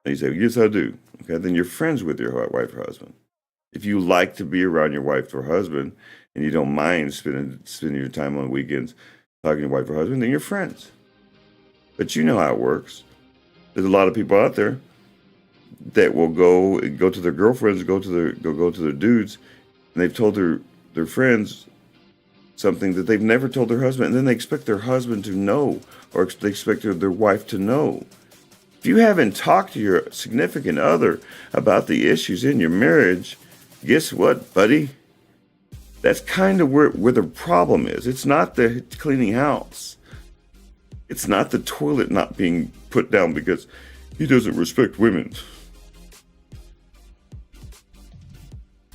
And you say, yes, I do. Okay, then you're friends with your wife or husband. If you like to be around your wife or husband and you don't mind spending your time on weekends talking to your wife or husband, then you're friends. But you know how it works. There's a lot of people out there that will go to their girlfriends, go to their dudes, and they've told their friends something that they've never told their husband, and then they expect their husband to know, or they expect their wife to know. If you haven't talked to your significant other about the issues in your marriage, guess what, buddy? That's kind of where the problem is. It's not the cleaning house. It's not the toilet not being put down because he doesn't respect women.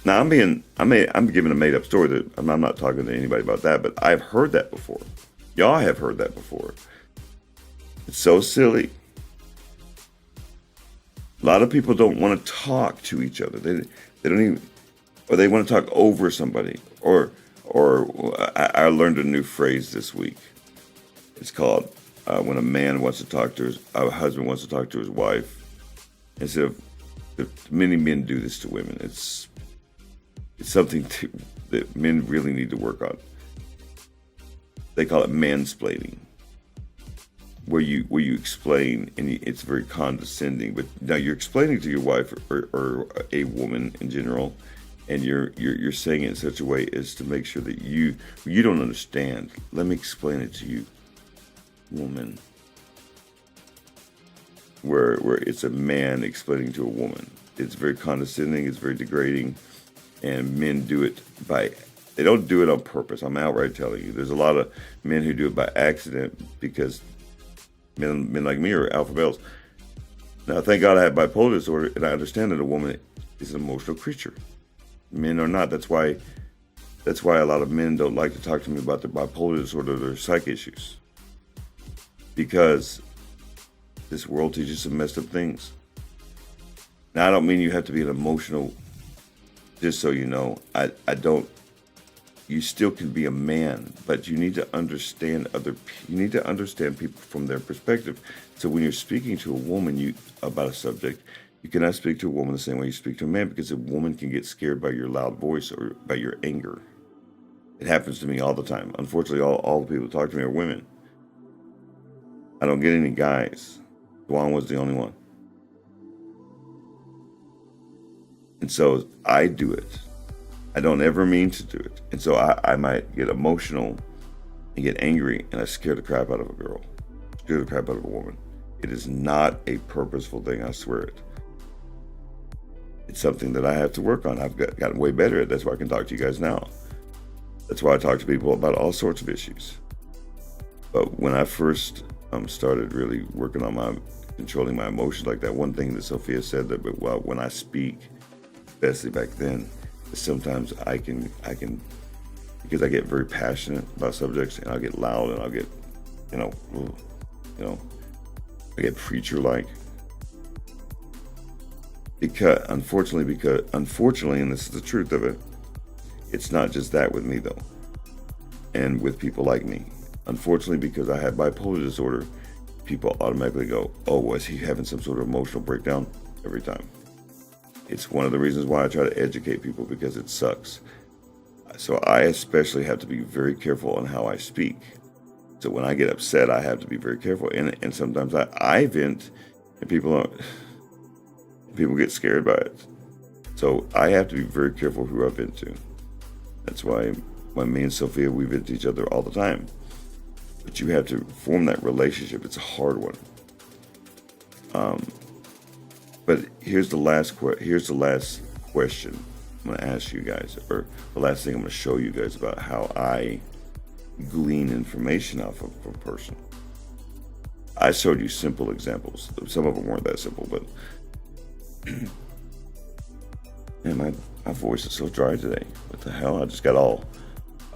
Now I'm giving a made up story that I'm not talking to anybody about that, but I've heard that before. Y'all have heard that before. It's so silly. A lot of people don't want to talk to each other. They don't even, or they want to talk over somebody. Or I learned a new phrase this week. It's called when a man wants to talk to a husband wants to talk to his wife. Instead of, many men do this to women. It's something that men really need to work on. They call it mansplaining, where you explain, and it's very condescending. But now you're explaining to your wife or a woman in general, and you're saying it in such a way as to make sure that you don't understand. Let me explain it to you, woman. Where it's a man explaining to a woman. It's very condescending. It's very degrading. And men do it they don't do it on purpose. I'm outright telling you. There's a lot of men who do it by accident because men like me are alpha males. Now, thank God I have bipolar disorder, and I understand that a woman is an emotional creature. Men are not. That's why a lot of men don't like to talk to me about their bipolar disorder or their psych issues. Because this world teaches some messed up things. Now, I don't mean you have to be an emotional, just so you know. I don't, you still can be a man, but you need to understand you need to understand people from their perspective. So when you're speaking to a woman about a subject, you cannot speak to a woman the same way you speak to a man, because a woman can get scared by your loud voice or by your anger. It happens to me all the time. Unfortunately, all the people who talk to me are women. I don't get any guys. Juan was the only one. And so I do it. I don't ever mean to do it. And so I might get emotional and get angry, and I scare the crap out of a girl. Scare the crap out of a woman. It is not a purposeful thing, I swear it. It's something that I have to work on. I've gotten way better at it. That's why I can talk to you guys now. That's why I talk to people about all sorts of issues. But when I first started really working on controlling my emotions like that, one thing that Sophia said that when I speak, especially back then, is sometimes I can because I get very passionate about subjects, and I'll get loud, and I'll get, I get preacher-like. Because unfortunately, and this is the truth of it, it's not just that with me though, and with people like me. Unfortunately, because I have bipolar disorder, people automatically go, "Oh, was he having some sort of emotional breakdown?" Every time. It's one of the reasons why I try to educate people, because it sucks. So I especially have to be very careful on how I speak. So when I get upset, I have to be very careful, and sometimes I vent, and people get scared by it. So I have to be very careful who I vent to. That's why when me and Sophia, we vent to each other all the time. But you have to form that relationship. It's a hard one. But here's the last question I'm going to ask you guys, or the last thing I'm going to show you guys about how I glean information off of a person. I showed you simple examples. Some of them weren't that simple, but man, my voice is so dry today. What the hell? I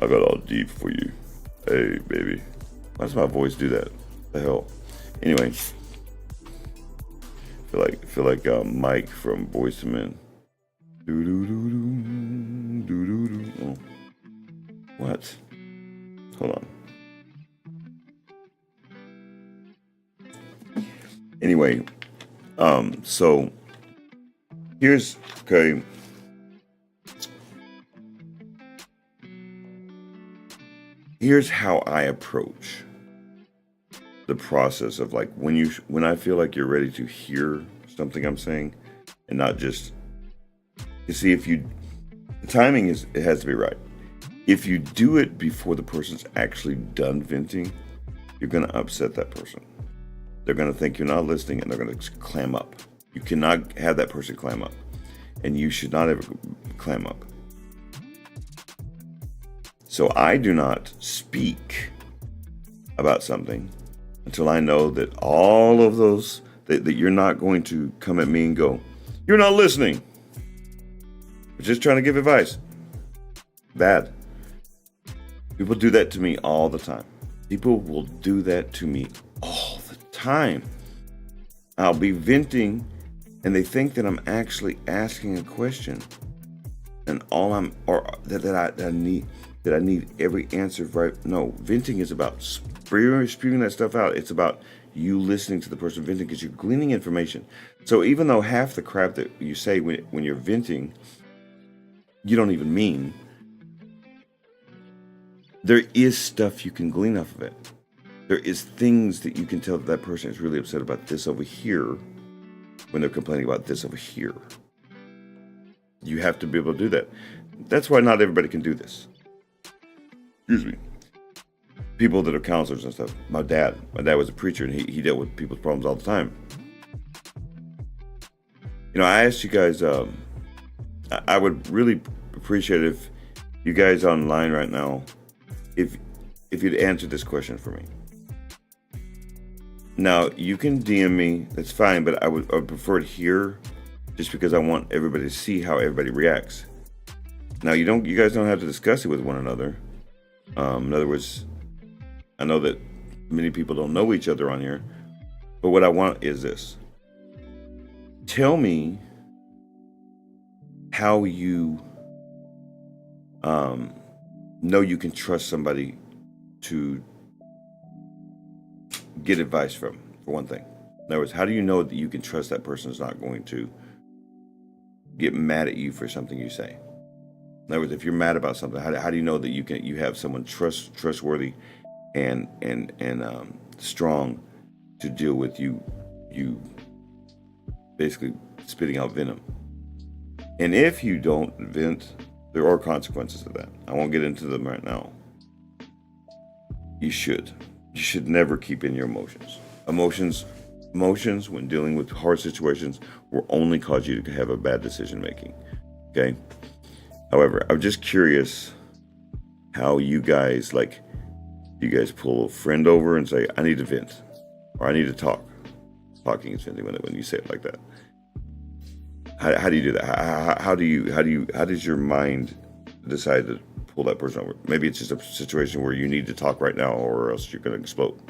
got all deep for you. Hey, baby. Why does my voice do that? What the hell? Anyway, feel like Mike from Boyz II Men. Oh. What? Hold on. Anyway, so here's how I approach the process of, like, when I feel like you're ready to hear something I'm saying, and not just, you see, the timing it has to be right. If you do it before the person's actually done venting, you're going to upset that person. They're going to think you're not listening, and they're going to clam up. You cannot have that person clam up, and you should not ever clam up. So I do not speak about something until I know that all of those, that you're not going to come at me and go, "You're not listening. We're just trying to give advice." Bad. People do that to me all the time. People will do that to me all the time. I'll be venting, and they think that I'm actually asking a question, and that I need every answer right. No, venting is about spewing that stuff out. It's about you listening to the person venting, because you're gleaning information. So even though half the crap that you say when you're venting, you don't even mean, there is stuff you can glean off of it. There is things that you can tell that person is really upset about this over here when they're complaining about this over here. You have to be able to do that. That's why not everybody can do this. Excuse me. People that are counselors and stuff. My dad was a preacher, and he dealt with people's problems all the time. I asked you guys, I would really appreciate it if you guys online right now, if you'd answer this question for me. Now, you can DM me, that's fine, but I would prefer it here, just because I want everybody to see how everybody reacts. Now, you guys don't have to discuss it with one another. In other words, I know that many people don't know each other on here, But what I want is this. Tell me how you know you can trust somebody to get advice from, for one thing. In other words, how do you know that you can trust that person is not going to get mad at you for something you say? In other words, if you're mad about something, how do you know that you have someone trustworthy and strong to deal with you basically spitting out venom? And if you don't vent, there are consequences to that. I won't get into them right now. You should never keep in your emotions. Emotions, when dealing with hard situations, will only cause you to have a bad decision making. Okay? However, I'm just curious how you guys pull a friend over and say, I need to vent, or I need to talk. Talking is venting when you say it like that. How do you do that? How does your mind decide to pull that person over? Maybe it's just a situation where you need to talk right now, or else you're going to explode.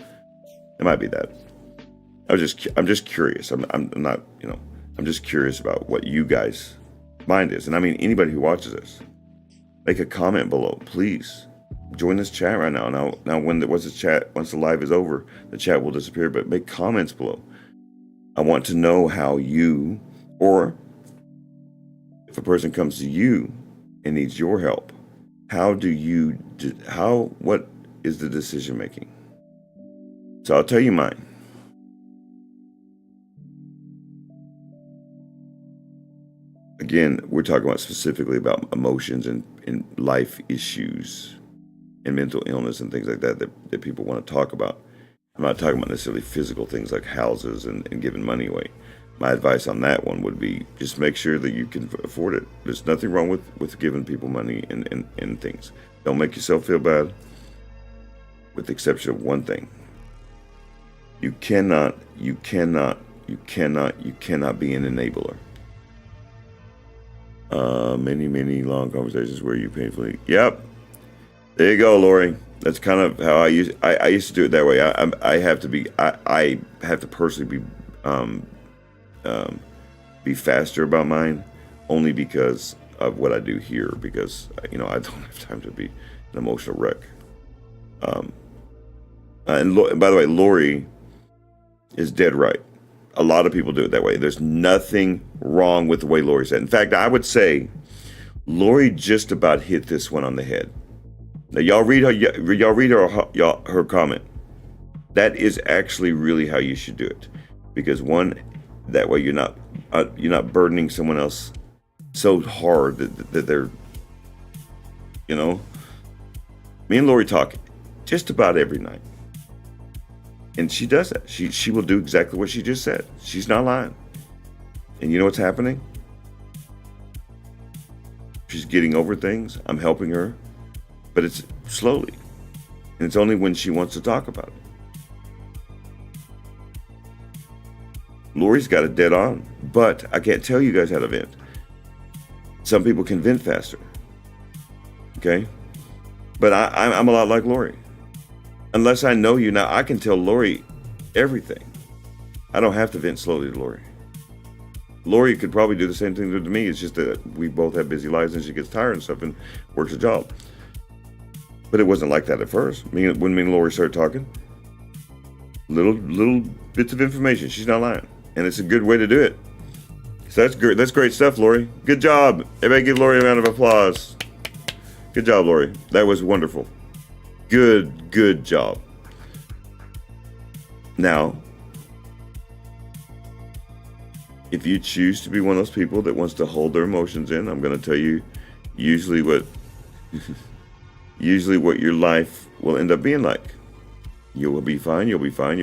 It might be that. I'm just curious. I'm not, I'm just curious about what you guys' mind is. And I mean, anybody who watches this, make a comment below, please. Join this chat right now. Now, once the live is over, the chat will disappear. But make comments below. I want to know how you, or if a person comes to you and needs your help, what is the decision making? So I'll tell you mine. Again, we're talking about specifically about emotions and life issues and mental illness and things like that people want to talk about. I'm not talking about necessarily physical things like houses and giving money away. My advice on that one would be just make sure that you can afford it. There's nothing wrong with giving people money and things. Don't make yourself feel bad, with the exception of one thing. You cannot be an enabler. Many long conversations where you painfully. Yep. There you go, Lori. That's kind of how I used to do it that way. I have to personally be faster about mine, only because of what I do here, because I don't have time to be an emotional wreck. And by the way, Lori is dead right. A lot of people do it that way. There's nothing wrong with the way Lori said. In fact, I would say Lori just about hit this one on the head. Now, y'all read her comment. That is actually really how you should do it, because one, that way you're not burdening someone else so hard that they're, Me and Lori talk just about every night, and she does that. She will do exactly what she just said. She's not lying. And you know what's happening? She's getting over things. I'm helping her. But it's slowly. And it's only when she wants to talk about it. Lori's got it dead on. But I can't tell you guys how to vent. Some people can vent faster. Okay? But I'm a lot like Lori. Unless I know you now, I can tell Lori everything. I don't have to vent slowly to Lori. Lori could probably do the same thing to me. It's just that we both have busy lives and she gets tired and stuff and works a job. But it wasn't like that at first. When me and Lori started talking, little bits of information. She's not lying, and it's a good way to do it. So that's good. That's great stuff, Lori. Good job. Everybody, give Lori a round of applause. Good job, Lori. That was wonderful. Good job. Now, if you choose to be one of those people that wants to hold their emotions in, I'm going to tell you usually what your life will end up being like. You will be fine, you'll be fine.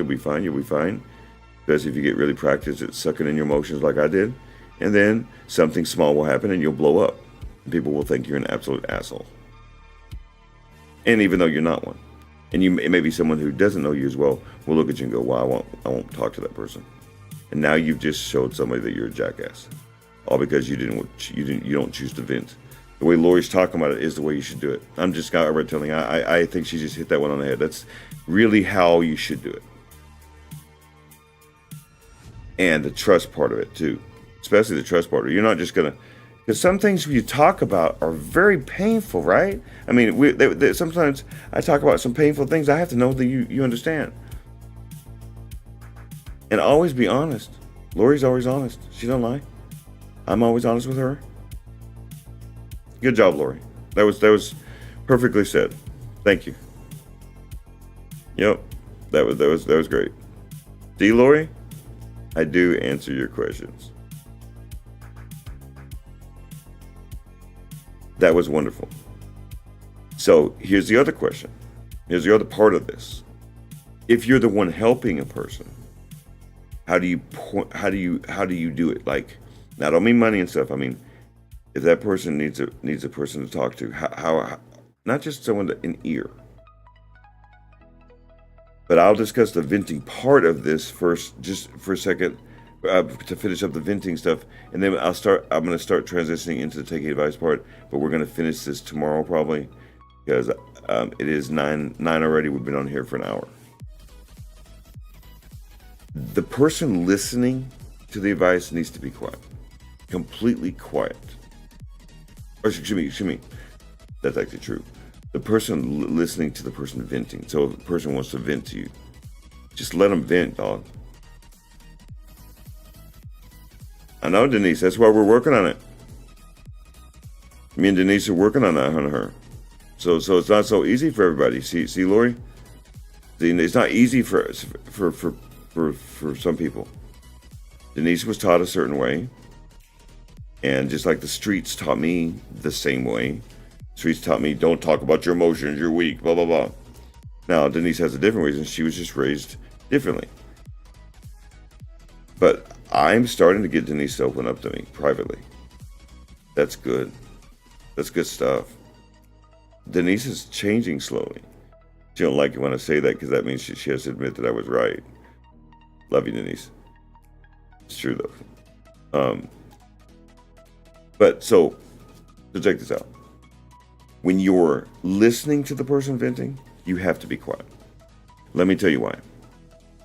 Especially if you get really practiced at sucking in your emotions like I did. And then something small will happen and you'll blow up. And people will think you're an absolute asshole. And even though you're not one. And it may be someone who doesn't know you as well will look at you and go, wow, I won't talk to that person. And now you've just showed somebody that you're a jackass. All because you don't choose to vent. The way Lori's talking about it is the way you should do it. I'm just outright telling you, I think she just hit that one on the head. That's really how you should do it. And the trust part of it too, especially the trust part. You're not just gonna, because some things you talk about are very painful, right? I mean, sometimes I talk about some painful things. I have to know that you understand, and always be honest. Lori's always honest. She don't lie. I'm always honest with her. Good job, Lori. That was perfectly said. Thank you. Yep, that was great. See, Lori, I do answer your questions. That was wonderful. So here's the other question. Here's the other part of this. If you're the one helping a person, how do you do it? Like, now, I don't mean money and stuff. I mean, if that person needs a person to talk to, how not just someone an ear. But I'll discuss the venting part of this first, just for a second, to finish up the venting stuff, and then I'm going to start transitioning into the taking advice part. But we're going to finish this tomorrow probably, because it is 9 already. We've been on here for an hour. The person listening to the advice needs to be quiet, completely quiet. Or excuse me, that's actually true. The person listening to the person venting. So if a person wants to vent to you, just let them vent, dog. I know, Denise. That's why we're working on it. Me and Denise are working on that on her. So it's not so easy for everybody. See, Lori? It's not easy for some people. Denise was taught a certain way, and just like the streets taught me the same way. Streets taught me, don't talk about your emotions, you're weak, blah, blah, blah. Now, Denise has a different reason. She was just raised differently. But I'm starting to get Denise to open up to me privately. That's good. That's good stuff. Denise is changing slowly. She don't like it when I say that, because that means she has to admit that I was right. Love you, Denise. It's true, though. But so check this out. When you're listening to the person venting, you have to be quiet. Let me tell you why.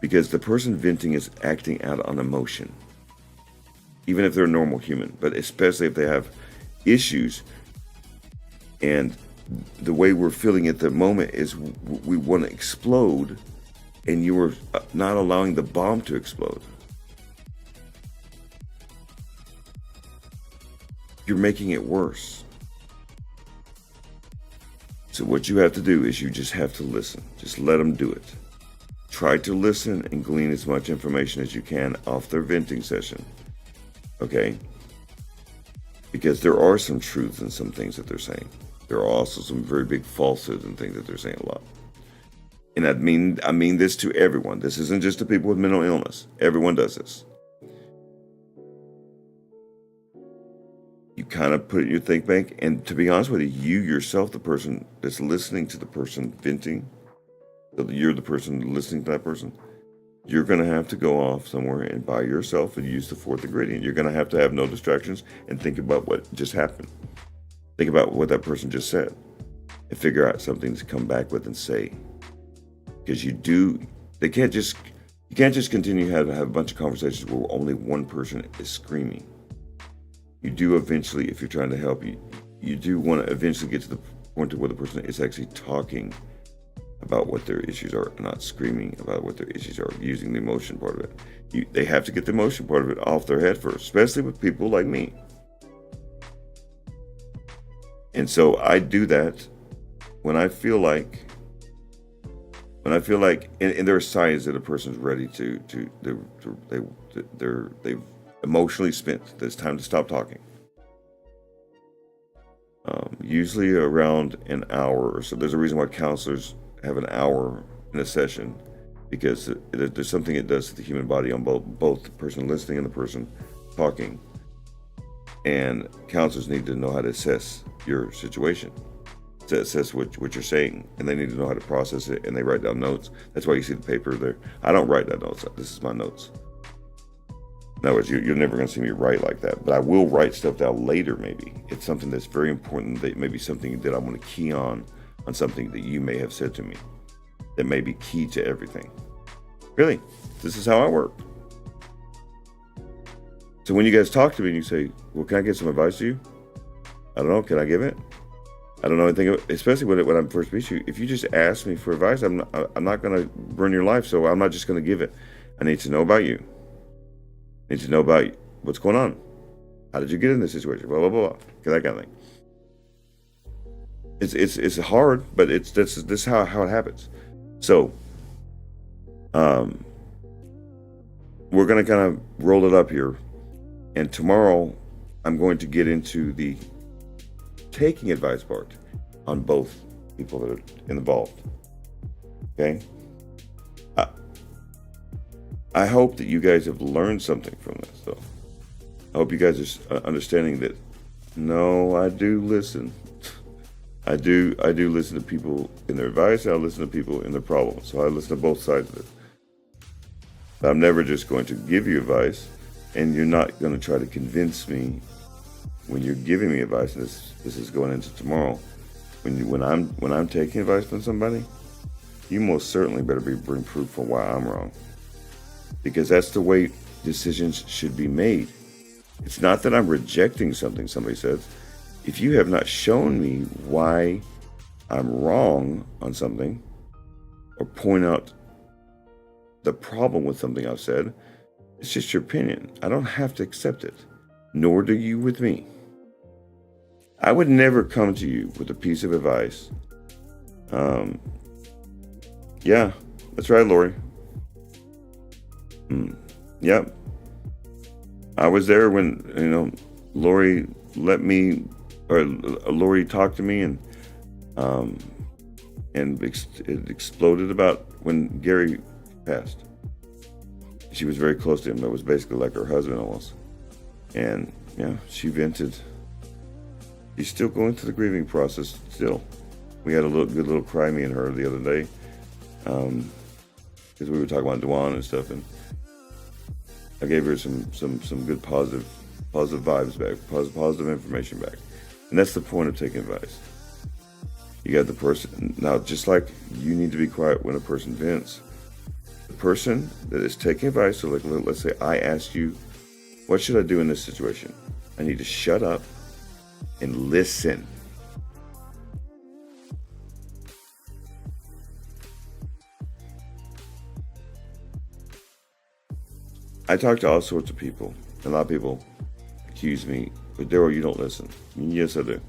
Because the person venting is acting out on emotion, even if they're a normal human, but especially if they have issues. And the way we're feeling at the moment is we want to explode, and you are not allowing the bomb to explode. You're making it worse. So what you have to do is you just have to listen. Just let them do it. Try to listen and glean as much information as you can off their venting session. Okay? Because there are some truths in some things that they're saying. There are also some very big falsehoods and things that they're saying a lot. And I mean this to everyone. This isn't just to people with mental illness. Everyone does this. You kind of put it in your think bank, and to be honest with you, you yourself, the person that's listening to the person venting, so you're the person listening to that person, you're going to have to go off somewhere and by yourself and use the fourth ingredient. You're going to have no distractions and think about what just happened. Think about what that person just said and figure out something to come back with and say. Because you can't just continue to have a bunch of conversations where only one person is screaming. You do eventually, if you're trying to help, you do want to eventually get to the point where the person is actually talking about what their issues are, not screaming about what their issues are, using the emotion part of it. They have to get the emotion part of it off their head first, especially with people like me. And so I do that when I feel like, and there are signs that a person's ready they've emotionally spent. There's time to stop talking. Usually around an hour or so. There's a reason why counselors have an hour in a session, because there's something it does to the human body on both the person listening and the person talking. And counselors need to know how to assess your situation, to assess what you're saying, and they need to know how to process it, and they write down notes. That's why you see the paper there. I don't write down notes. This is my notes. In other words, you're never going to see me write like that, but I will write stuff down later. Maybe it's something that's very important, that maybe something that I'm going to key on something that you may have said to me that may be key to everything. Really, this is how I work. So when you guys talk to me and you say, well, can I get some advice to you? I don't know. Can I give it? I don't know anything, especially when I'm first meet you. If you just ask me for advice, I'm not going to burn your life, so I'm not just going to give it. I need to know about you. I need to know about what's going on. How did you get in this situation? Blah, blah, blah, blah. That kind of thing. It's hard, but this is how it happens. So, we're going to kind of roll it up here. And tomorrow, I'm going to get into the taking advice part on both people that are involved. Okay? I hope that you guys have learned something from this, though. I hope you guys are understanding that, no, I do listen. I do listen to people in their advice. I listen to people in their problems. So I listen to both sides of it. But I'm never just going to give you advice, and you're not going to try to convince me when you're giving me advice. And this is going into tomorrow. When I'm taking advice from somebody, you most certainly better bring proof for why I'm wrong, because that's the way decisions should be made. It's not that I'm rejecting something somebody says. If you have not shown me why I'm wrong on something, or point out the problem with something I've said, it's just your opinion. I don't have to accept it, nor do you with me. I would never come to you with a piece of advice. Yeah, that's right, Lori. Yep. I was there when, Lori Lori talked to me, and it exploded about when Gary passed. She was very close to him. That was basically like her husband almost. And she vented. She's still going through the grieving process still. We had a good little cry, me and her, the other day, because we were talking about Dwan and stuff, and I gave her some good positive vibes back, positive information back. And that's the point of taking advice. You got the person, now just like you need to be quiet when a person vents, the person that is taking advice, so like, let's say I ask you, what should I do in this situation? I need to shut up and listen. I talk to all sorts of people. A lot of people accuse me, but Daryl, you don't listen. Yes, I do.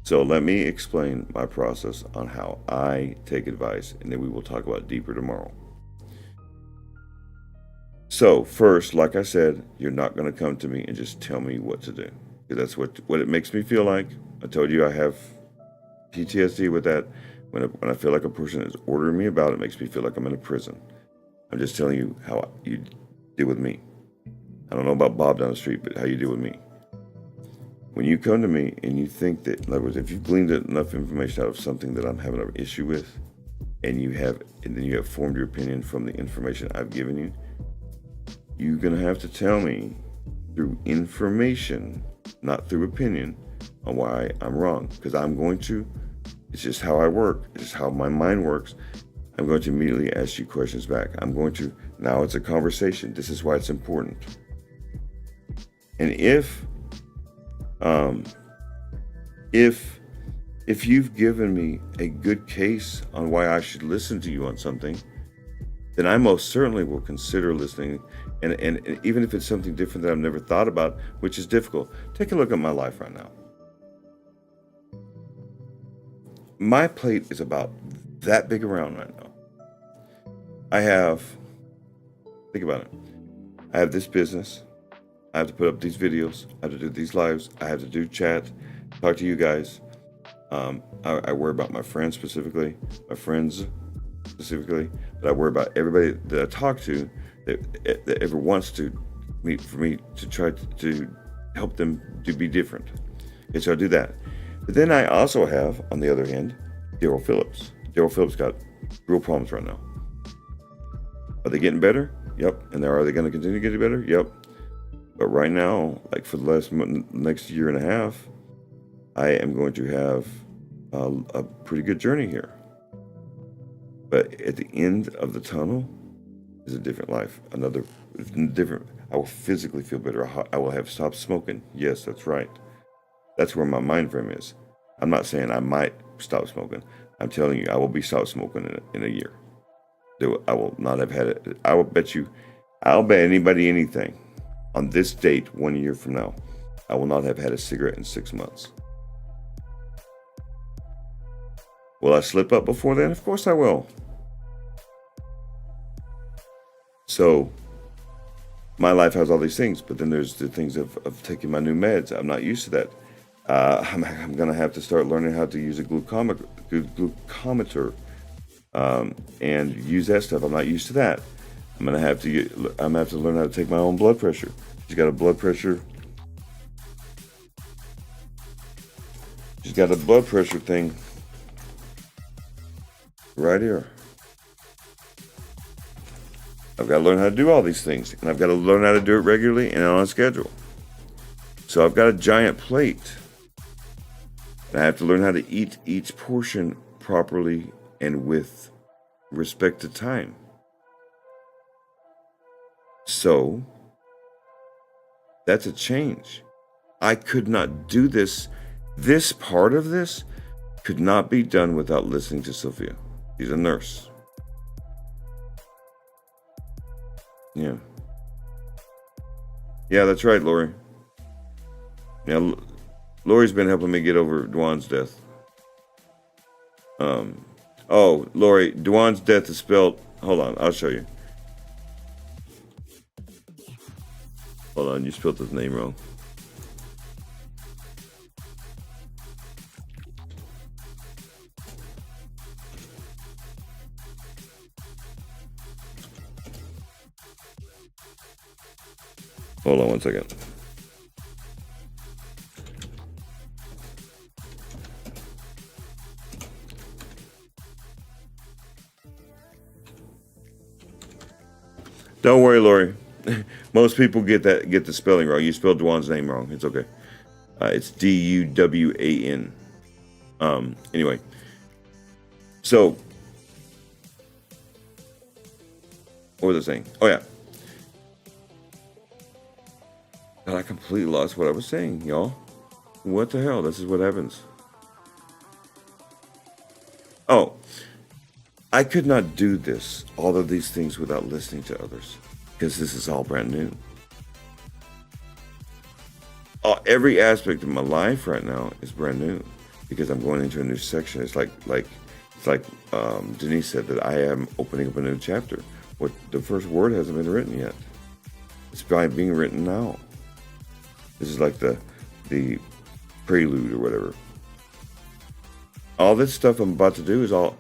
So let me explain my process on how I take advice, and then we will talk about it deeper tomorrow. So first, like I said, you're not going to come to me and just tell me what to do. That's what it makes me feel like. I told you I have PTSD with that. When I feel like a person is ordering me about, it makes me feel like I'm in a prison. I'm just telling you how you deal with me. I don't know about Bob down the street, but how you deal with me. When you come to me and you think that, in other words, if you've gleaned enough information out of something that I'm having an issue with, and then you have formed your opinion from the information I've given you, you're going to have to tell me through information, not through opinion, on why I'm wrong. Because it's just how I work. It's just how my mind works. I'm going to immediately ask you questions back. Now it's a conversation. This is why it's important. And if you've given me a good case on why I should listen to you on something, then I most certainly will consider listening. And even if it's something different that I've never thought about, which is difficult. Take a look at my life right now. My plate is about that big around right now. Think about it. I have this business. I have to put up these videos. I have to do these lives. I have to do chat, talk to you guys. I worry about my friends specifically, but I worry about everybody that I talk to that ever wants to meet for me to try to help them to be different. Okay, so I do that. But then I also have, on the other hand, Daryl Phillips. Daryl Phillips got real problems right now. Are they getting better? Yep. And are they going to continue getting better? Yep. But right now, like for the next year and a half, I am going to have a pretty good journey here. But at the end of the tunnel is a different life. I will physically feel better. I will have stopped smoking. Yes, that's right. That's where my mind frame is. I'm not saying I might stop smoking. I'm telling you, I will be stopped smoking in a year. I will not have had it. I'll bet anybody anything. On this date, 1 year from now, I will not have had a cigarette in 6 months. Will I slip up before then? Of course I will. So, my life has all these things, but then there's the things of taking my new meds. I'm not used to that. I'm going to have to start learning how to use a glucometer and use that stuff. I'm not used to that. I'm going to have to learn how to take my own blood pressure. She's got a blood pressure. She's got a blood pressure thing right here. I've got to learn how to do all these things, and I've got to learn how to do it regularly and on a schedule. So I've got a giant plate. And I have to learn how to eat each portion properly and with respect to time. So that's a change. I could not do this. This part of this could not be done without listening to Sophia. She's a nurse. Yeah. Yeah, that's right, Lori. Yeah, Lori's been helping me get over Dwan's death. Oh, Lori, Dwan's death is spelled. Hold on, I'll show you. Hold on, you spelled his name wrong. Hold on 1 second. Don't worry, Lori. Most people get the spelling wrong. You spelled Dwan's name wrong. It's okay. It's Duwan. Anyway. So, what was I saying? Oh yeah. God, I completely lost what I was saying, y'all. What the hell? This is what happens. Oh, I could not do this, all of these things, without listening to others, because this is all brand new. Every aspect of my life right now is brand new, because I'm going into a new section. It's like Denise said, that I am opening up a new chapter. What the first word hasn't been written yet. It's being written now. This is like the prelude or whatever. All this stuff I'm about to do is all.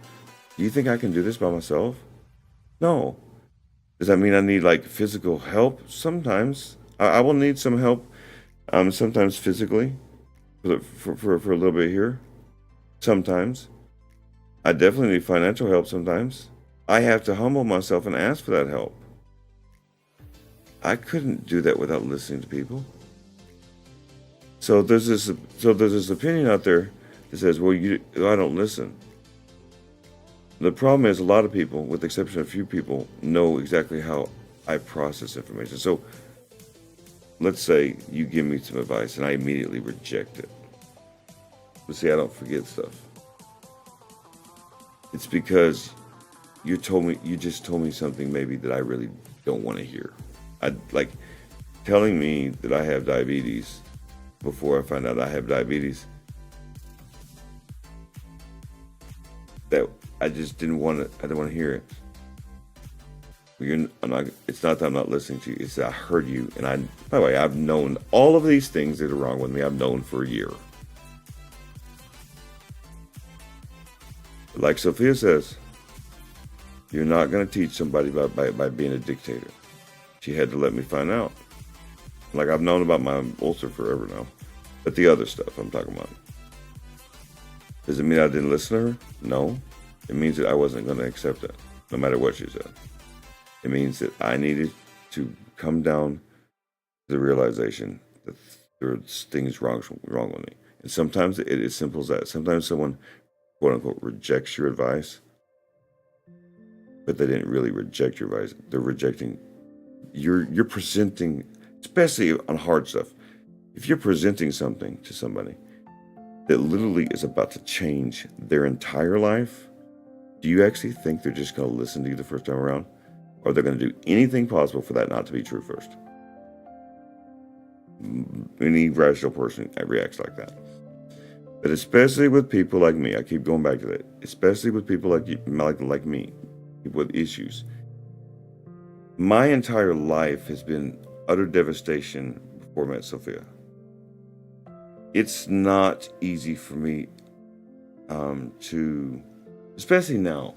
Do you think I can do this by myself? No. Does that mean I need like physical help? Sometimes I will need some help. Sometimes physically, for a little bit here. Sometimes I definitely need financial help. Sometimes I have to humble myself and ask for that help. I couldn't do that without listening to people. So there's this opinion out there that says, well, I don't listen. The problem is a lot of people, with the exception of a few people, know exactly how I process information. So let's say you give me some advice and I immediately reject it. But see, I don't forget stuff. It's because you just told me something maybe that I really don't want to hear. Like telling me that I have diabetes before I find out I have diabetes. That I just didn't want to. I didn't want to hear it. It's not that I'm not listening to you. It's that I heard you, and by the way, I've known all of these things that are wrong with me. I've known for a year. Like Sophia says, you're not going to teach somebody by being a dictator. She had to let me find out. Like I've known about my ulcer forever now, but the other stuff I'm talking about. Does it mean I didn't listen to her? No. It means that I wasn't going to accept it, no matter what she said. It means that I needed to come down to the realization that there's things wrong with me. And sometimes it is simple as that. Sometimes someone, quote unquote, rejects your advice, but they didn't really reject your advice. They're rejecting you're presenting, especially on hard stuff, if you're presenting something to somebody that literally is about to change their entire life, do you actually think they're just going to listen to you the first time around? Or they're going to do anything possible for that not to be true first? Any rational person reacts like that. But especially with people like me, I keep going back to that, especially with people like me, people with issues. My entire life has been utter devastation before I met Sophia. It's not easy for me to, especially now.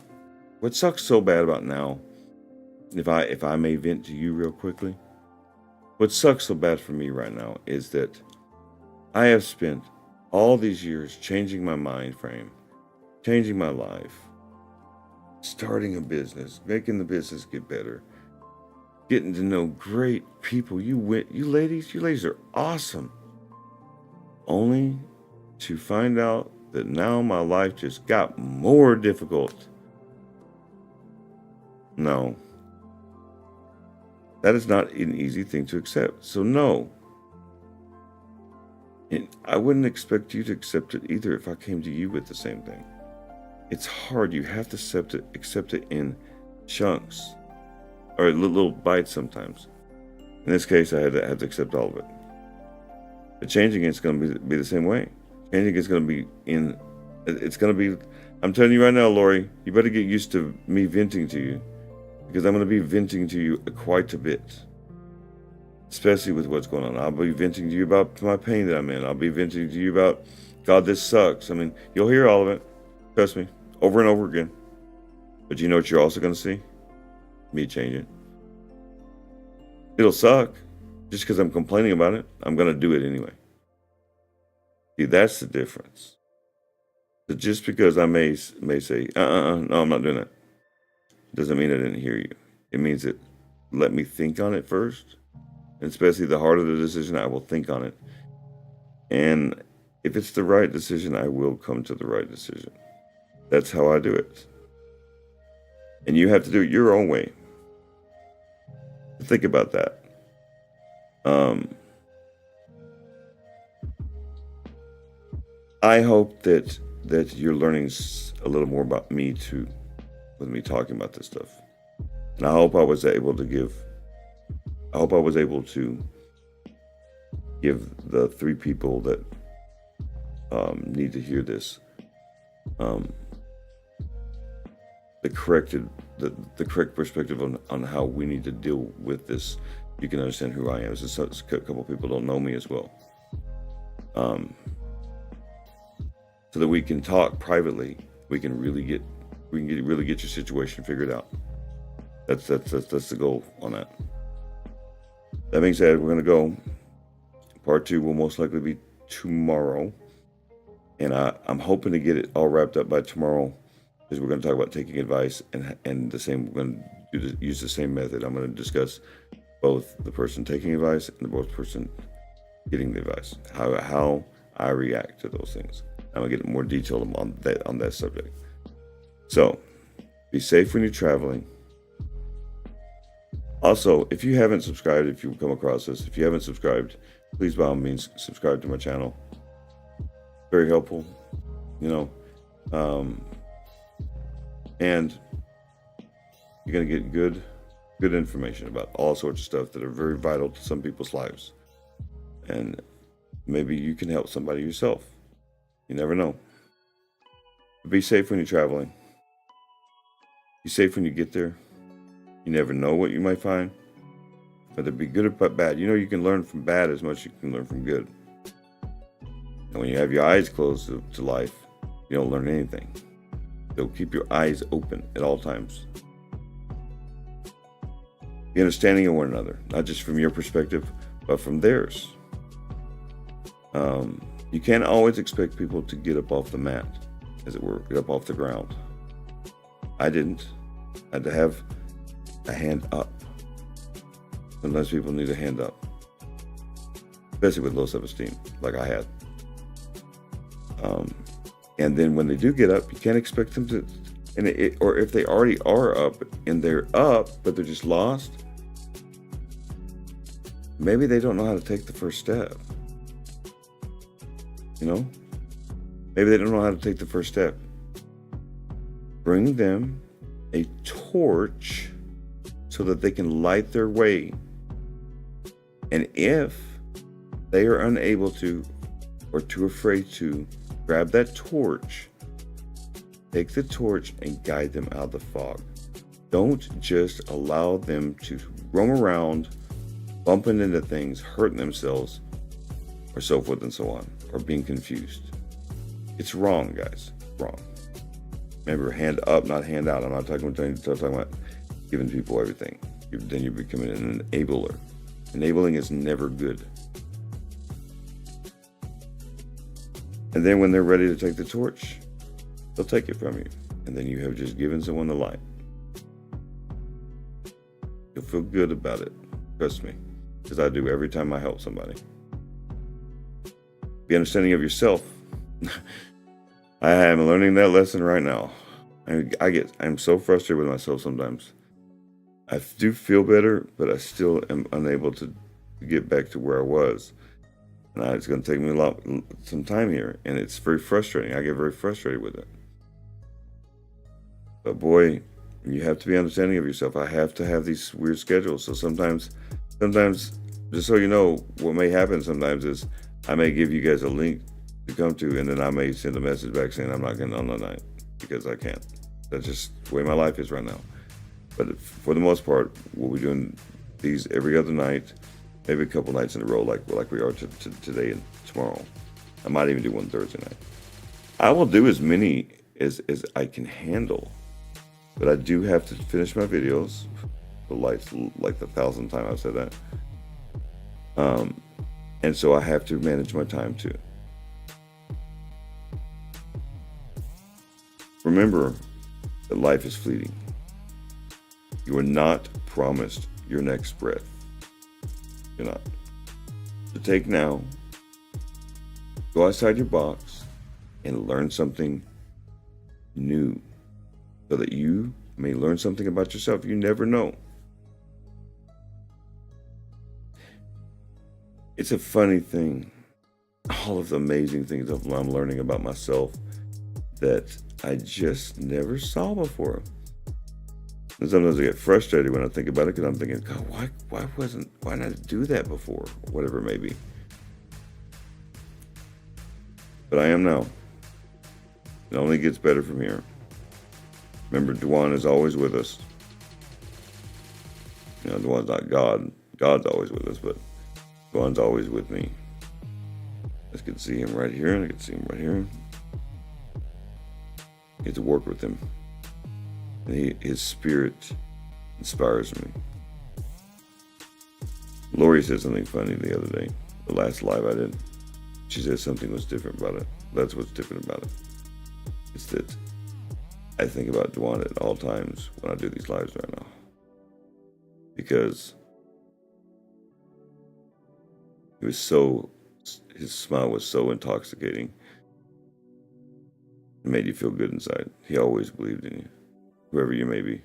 What sucks so bad about now, if I may vent to you real quickly, what sucks so bad for me right now is that I have spent all these years changing my mind frame, changing my life, starting a business, making the business get better, getting to know great people. You ladies are awesome. Only to find out that now my life just got more difficult. No. That is not an easy thing to accept. So no. And I wouldn't expect you to accept it either if I came to you with the same thing. It's hard. You have to accept it in chunks or little bites sometimes. In this case, I had to accept all of it. But changing it's going to be the same way. Changing is going to be it's going to be, I'm telling you right now, Lori, you better get used to me venting to you, because I'm going to be venting to you quite a bit, especially with what's going on. I'll be venting to you about my pain that I'm in. I'll be venting to you about, God, this sucks. I mean, you'll hear all of it. Trust me, over and over again. But you know what you're also going to see? Me changing. It'll suck. Just because I'm complaining about it, I'm going to do it anyway. See, that's the difference. So just because I may say, no, I'm not doing that, doesn't mean I didn't hear you. It means that let me think on it first. And especially the harder the decision, I will think on it. And if it's the right decision, I will come to the right decision. That's how I do it. And you have to do it your own way. Think about that. I hope that you're learning a little more about me too, with me talking about this stuff. And I hope I was able to give the 3 people that need to hear this the correct perspective on how we need to deal with this. You can understand who I am. So a couple people don't know me as well. So that we can talk privately, we can really get your situation figured out. That's the goal on that. That being said, we're gonna go. Part 2 will most likely be tomorrow, and I'm hoping to get it all wrapped up by tomorrow, because we're gonna talk about taking advice and the same. We're gonna use the same method. I'm gonna discuss both the person taking advice and the both person getting the advice. How I react to those things. I'm gonna get more detail on that subject. So, be safe when you're traveling. Also, if you haven't subscribed, if you come across this, if you haven't subscribed, please by all means subscribe to my channel. Very helpful, and you're gonna get good information about all sorts of stuff that are very vital to some people's lives, and maybe you can help somebody yourself. You never know. Be safe when you're traveling. Be safe when you get there. You never know what you might find, whether it be good or bad. You can learn from bad as much as you can learn from good. And when you have your eyes closed to life, you don't learn anything. So keep your eyes open at all times. Be understanding of one another, not just from your perspective, but from theirs. You can't always expect people to get up off the mat, as it were, get up off the ground. I didn't. I had to have a hand up. Sometimes people need a hand up, especially with low self-esteem, like I had. And then when they do get up, you can't expect them to, or if they already are up and they're up, but they're just lost, maybe they don't know how to take the first step. You know? Maybe they don't know how to take the first step. Bring them a torch so that they can light their way. And if they are unable to or too afraid to grab that torch, take the torch and guide them out of the fog. Don't just allow them to roam around, bumping into things, hurting themselves, or so forth and so on, or being confused. It's wrong, guys. Wrong. Remember, hand up, not hand out. I'm not talking about giving people everything. Then you're becoming an enabler. Enabling is never good. And then when they're ready to take the torch, they'll take it from you. And then you have just given someone the light. You'll feel good about it. Trust me. Because I do every time I help somebody. Be understanding of yourself. I am learning that lesson right now. I'm so frustrated with myself sometimes. I do feel better, but I still am unable to get back to where I was. And it's going to take me some time here, and it's very frustrating. I get very frustrated with it. But boy, you have to be understanding of yourself. I have to have these weird schedules. So sometimes, just so you know, what may happen sometimes is I may give you guys a link to come to, and then I may send a message back saying I'm not getting on tonight because I can't. That's just the way my life is right now. But for the most part, we'll be doing these every other night, maybe a couple nights in a row, like we are today and tomorrow. I might even do one Thursday night. I will do as many as I can handle, but I do have to finish my videos. Like the 1,000th time I've said that. And so I have to manage my time too. Remember that life is fleeting. You are not promised your next breath. You're not. So take now, go outside your box, and learn something new so that you may learn something about yourself you never know. It's a funny thing, all of the amazing things I'm learning about myself that I just never saw before. And sometimes I get frustrated when I think about it because I'm thinking, God, why not do that before? Or whatever it may be. But I am now. It only gets better from here. Remember, Dwan is always with us. You know, Dwan's not God. God's always with us, but Dwan's always with me. I can see him right here, and I can see him right here. I get to work with him. And his spirit inspires me. Lori said something funny the other day, the last live I did. She said something was different about it. That's what's different about it. It's that I think about Dwan at all times when I do these lives right now. Because his smile was so intoxicating. It made you feel good inside. He always believed in you, whoever you may be.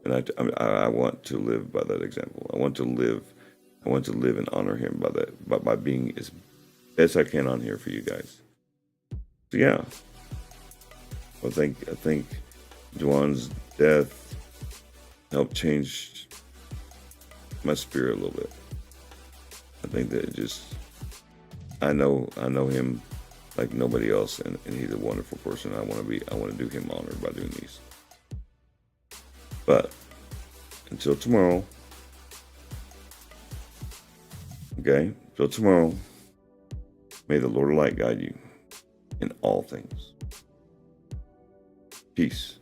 And I want to live by that example. I want to live and honor him by that, by being as best I can on here for you guys. So yeah, I think Dwan's death helped change my spirit a little bit. I think that I know him like nobody else, and he's a wonderful person. I want to do him honor by doing these. But until tomorrow, okay? Until tomorrow, may the Lord of Light guide you in all things. Peace.